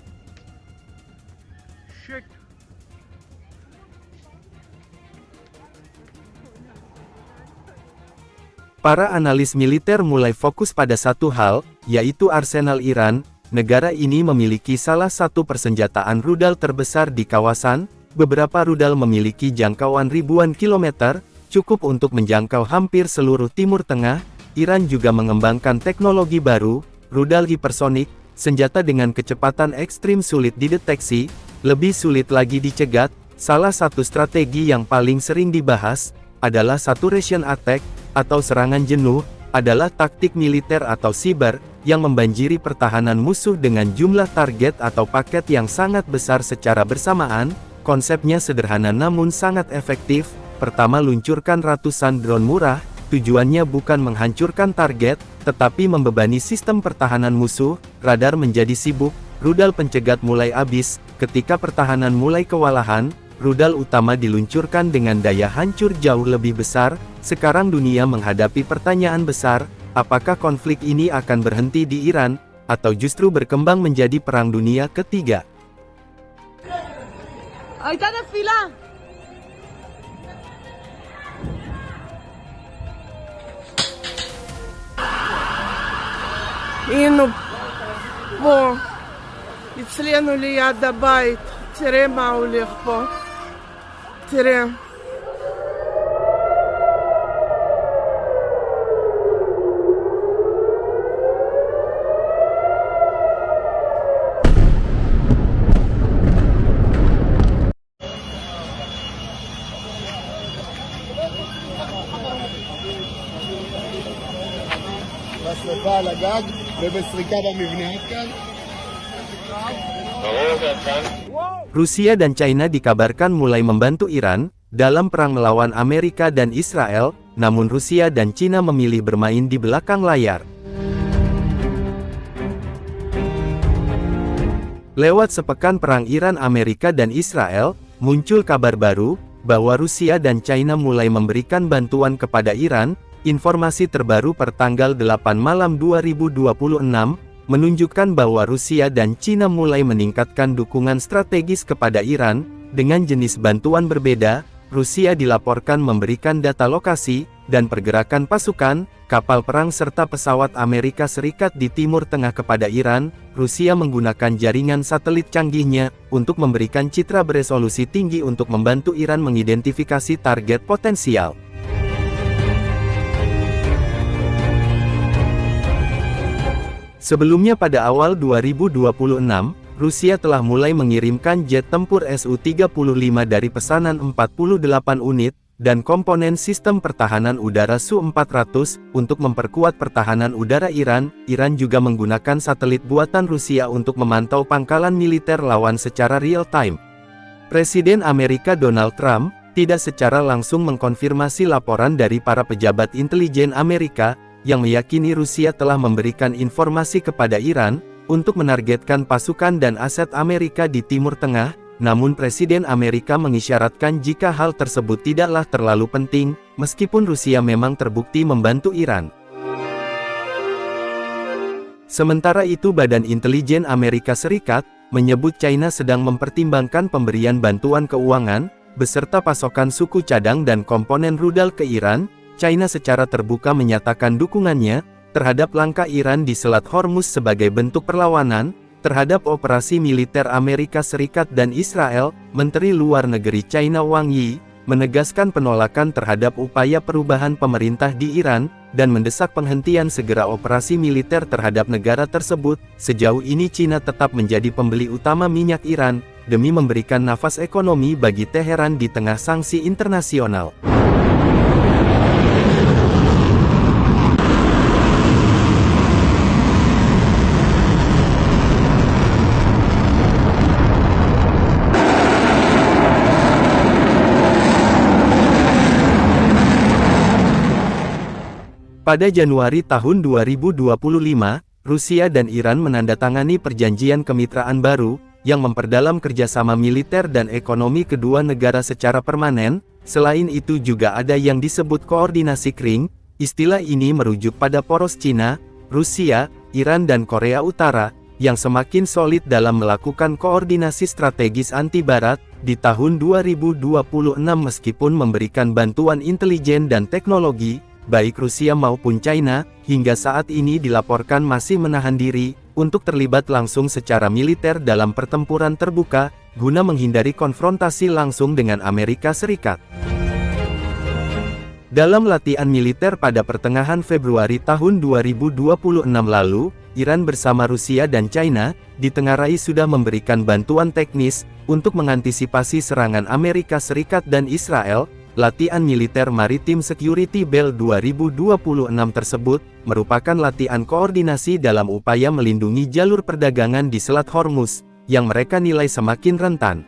S1: Para analis militer mulai fokus pada satu hal, yaitu arsenal Iran. Negara ini memiliki salah satu persenjataan rudal terbesar di kawasan, beberapa rudal memiliki jangkauan ribuan kilometer, cukup untuk menjangkau hampir seluruh Timur Tengah. Iran juga mengembangkan teknologi baru, rudal hipersonik, senjata dengan kecepatan ekstrim sulit dideteksi, lebih sulit lagi dicegat. Salah satu strategi yang paling sering dibahas, adalah saturation attack, atau serangan jenuh, adalah taktik militer atau siber, yang membanjiri pertahanan musuh dengan jumlah target atau paket yang sangat besar secara bersamaan. Konsepnya sederhana namun sangat efektif. Pertama, luncurkan ratusan drone murah, tujuannya bukan menghancurkan target, tetapi membebani sistem pertahanan musuh. Radar menjadi sibuk, rudal pencegat mulai habis. Ketika pertahanan mulai kewalahan, rudal utama diluncurkan dengan daya hancur jauh lebih besar. Sekarang dunia menghadapi pertanyaan besar, apakah konflik ini akan berhenti di Iran, atau justru berkembang menjadi Perang Dunia Ketiga?
S4: הייתה נפילה! הנה פה, אצלנו ליד הבית, תראה מה הולך פה, תראה.
S8: בשרפה על הגג ובסריקה במבנה עד כאן.
S1: Rusia dan China dikabarkan mulai membantu Iran dalam perang melawan Amerika dan Israel, namun Rusia dan China memilih bermain di belakang layar. Lewat sepekan perang Iran, Amerika dan Israel, muncul kabar baru bahwa Rusia dan China mulai memberikan bantuan kepada Iran. Informasi terbaru per tanggal 8 malam 2026 menunjukkan bahwa Rusia dan China mulai meningkatkan dukungan strategis kepada Iran dengan jenis bantuan berbeda. Rusia dilaporkan memberikan data lokasi dan pergerakan pasukan, kapal perang serta pesawat Amerika Serikat di Timur Tengah kepada Iran. Rusia menggunakan jaringan satelit canggihnya untuk memberikan citra beresolusi tinggi untuk membantu Iran mengidentifikasi target potensial. Sebelumnya pada awal 2026, Rusia telah mulai mengirimkan jet tempur Su-35 dari pesanan 48 unit, dan komponen sistem pertahanan udara Su-400, untuk memperkuat pertahanan udara Iran. Iran juga menggunakan satelit buatan Rusia untuk memantau pangkalan militer lawan secara real-time. Presiden Amerika Donald Trump tidak secara langsung mengkonfirmasi laporan dari para pejabat intelijen Amerika, yang meyakini Rusia telah memberikan informasi kepada Iran, untuk menargetkan pasukan dan aset Amerika di Timur Tengah, namun Presiden Amerika mengisyaratkan jika hal tersebut tidaklah terlalu penting, meskipun Rusia memang terbukti membantu Iran. Sementara itu, Badan Intelijen Amerika Serikat menyebut China sedang mempertimbangkan pemberian bantuan keuangan, beserta pasokan suku cadang dan komponen rudal ke Iran. China secara terbuka menyatakan dukungannya terhadap langkah Iran di Selat Hormuz sebagai bentuk perlawanan terhadap operasi militer Amerika Serikat dan Israel. Menteri Luar Negeri China Wang Yi menegaskan penolakan terhadap upaya perubahan pemerintah di Iran, dan mendesak penghentian segera operasi militer terhadap negara tersebut. Sejauh ini China tetap menjadi pembeli utama minyak Iran, demi memberikan nafas ekonomi bagi Teheran di tengah sanksi internasional. Pada Januari tahun 2025, Rusia dan Iran menandatangani perjanjian kemitraan baru, yang memperdalam kerjasama militer dan ekonomi kedua negara secara permanen. Selain itu juga ada yang disebut koordinasi kring. Istilah ini merujuk pada poros Cina, Rusia, Iran dan Korea Utara, yang semakin solid dalam melakukan koordinasi strategis anti-Barat. Di tahun 2026, meskipun memberikan bantuan intelijen dan teknologi, baik Rusia maupun China, hingga saat ini dilaporkan masih menahan diri, untuk terlibat langsung secara militer dalam pertempuran terbuka, guna menghindari konfrontasi langsung dengan Amerika Serikat. Dalam latihan militer pada pertengahan Februari tahun 2026 lalu, Iran bersama Rusia dan China, ditengarai sudah memberikan bantuan teknis, untuk mengantisipasi serangan Amerika Serikat dan Israel. latihan militer maritim Security Bell 2026 tersebut, merupakan latihan koordinasi dalam upaya melindungi jalur perdagangan di Selat Hormuz, yang mereka nilai semakin rentan.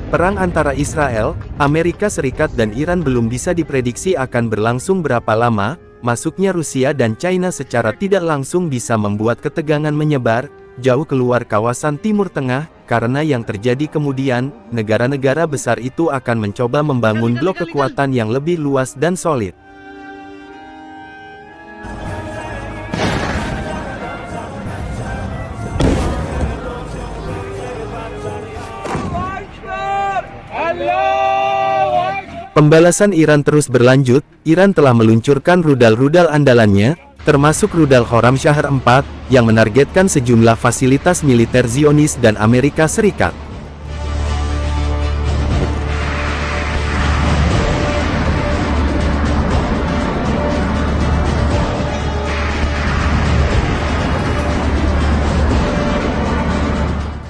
S1: Perang antara Israel, Amerika Serikat dan Iran belum bisa diprediksi akan berlangsung berapa lama. Masuknya Rusia dan China secara tidak langsung bisa membuat ketegangan menyebar jauh keluar kawasan Timur Tengah, karena yang terjadi kemudian, negara-negara besar itu akan mencoba membangun blok kekuatan yang lebih luas dan solid. Pembalasan Iran terus berlanjut. Iran telah meluncurkan rudal-rudal andalannya, termasuk rudal Khorramshahr 4, yang menargetkan sejumlah fasilitas militer Zionis dan Amerika Serikat.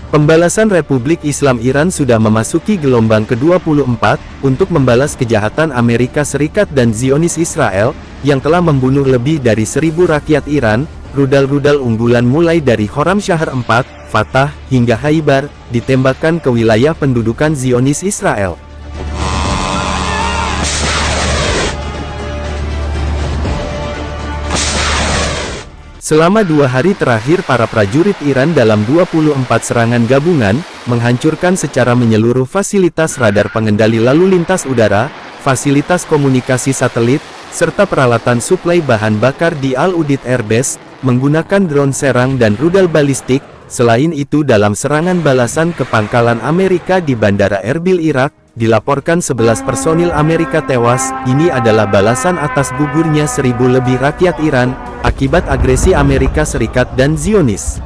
S1: Pembalasan Republik Islam Iran sudah memasuki gelombang ke-24, untuk membalas kejahatan Amerika Serikat dan Zionis Israel, yang telah membunuh lebih dari 1.000 rakyat Iran. Rudal-rudal unggulan mulai dari Khorramshahr 4, Fatah, hingga Haibar, ditembakkan ke wilayah pendudukan Zionis Israel. Selama 2 hari terakhir para prajurit Iran dalam 24 serangan gabungan, menghancurkan secara menyeluruh fasilitas radar pengendali lalu lintas udara, fasilitas komunikasi satelit, serta peralatan suplai bahan bakar di Al-Udeid Airbase, menggunakan drone serang dan rudal balistik. Selain itu dalam serangan balasan ke pangkalan Amerika di Bandara Erbil Irak, dilaporkan 11 personil Amerika tewas. Ini adalah balasan atas gugurnya 1.000 lebih rakyat Iran, akibat agresi Amerika Serikat dan Zionis.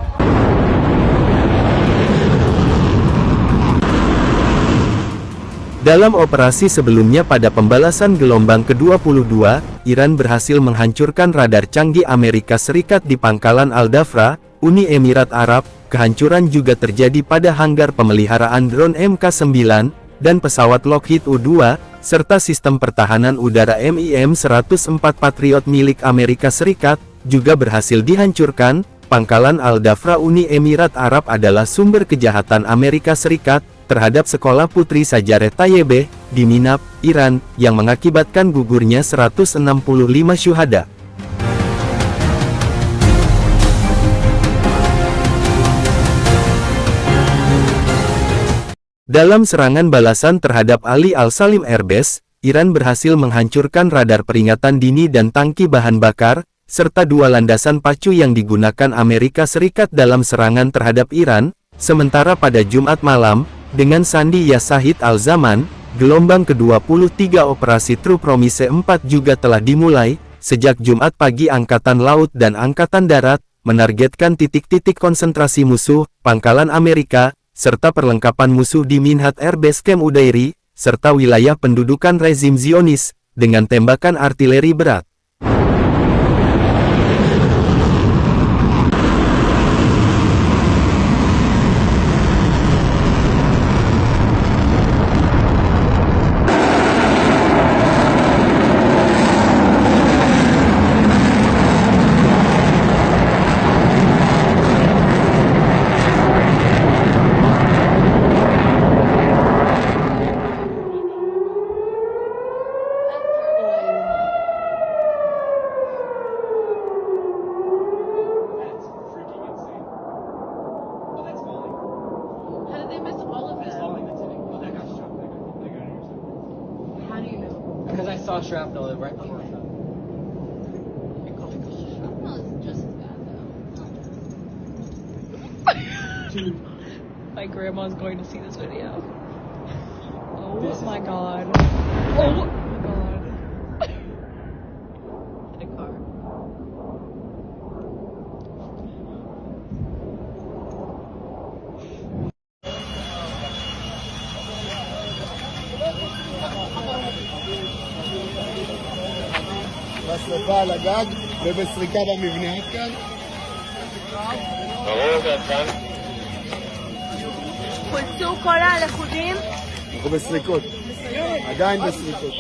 S1: Dalam operasi sebelumnya pada pembalasan gelombang ke-22, Iran berhasil menghancurkan radar canggih Amerika Serikat di pangkalan Al-Dhafra, Uni Emirat Arab. Kehancuran juga terjadi pada hanggar pemeliharaan drone MK9, dan pesawat Lockheed U-2, serta sistem pertahanan udara MIM-104 Patriot milik Amerika Serikat, juga berhasil dihancurkan. Pangkalan Al-Dhafra Uni Emirat Arab adalah sumber kejahatan Amerika Serikat terhadap sekolah putri Sajareh Tayyibeh di Minab, Iran, yang mengakibatkan gugurnya 165 syuhada. Dalam serangan balasan terhadap Ali Al-Salim Airbase, Iran berhasil menghancurkan radar peringatan dini dan tangki bahan bakar, serta 2 landasan pacu yang digunakan Amerika Serikat dalam serangan terhadap Iran. Sementara pada Jumat malam, dengan sandi Ya Sahid Al-Zaman, gelombang ke-23 operasi True Promise 4 juga telah dimulai. Sejak Jumat pagi Angkatan Laut dan Angkatan Darat menargetkan titik-titik konsentrasi musuh, pangkalan Amerika, serta perlengkapan musuh di Minhat Airbase Camp Udairi, serta wilayah pendudukan rezim Zionis, dengan tembakan artileri berat.
S5: Because I saw shrapnel right before.
S6: Shrapnel is just as bad though.
S7: My grandma's going to see this video. Oh
S5: This is-
S7: my god. Oh my god. In a car.
S8: בשריפה על הגג ובסריקה במבנה עד כאן.
S4: חולצו כל הלכודים?
S8: אנחנו בסריקות. עדיין בסריקות.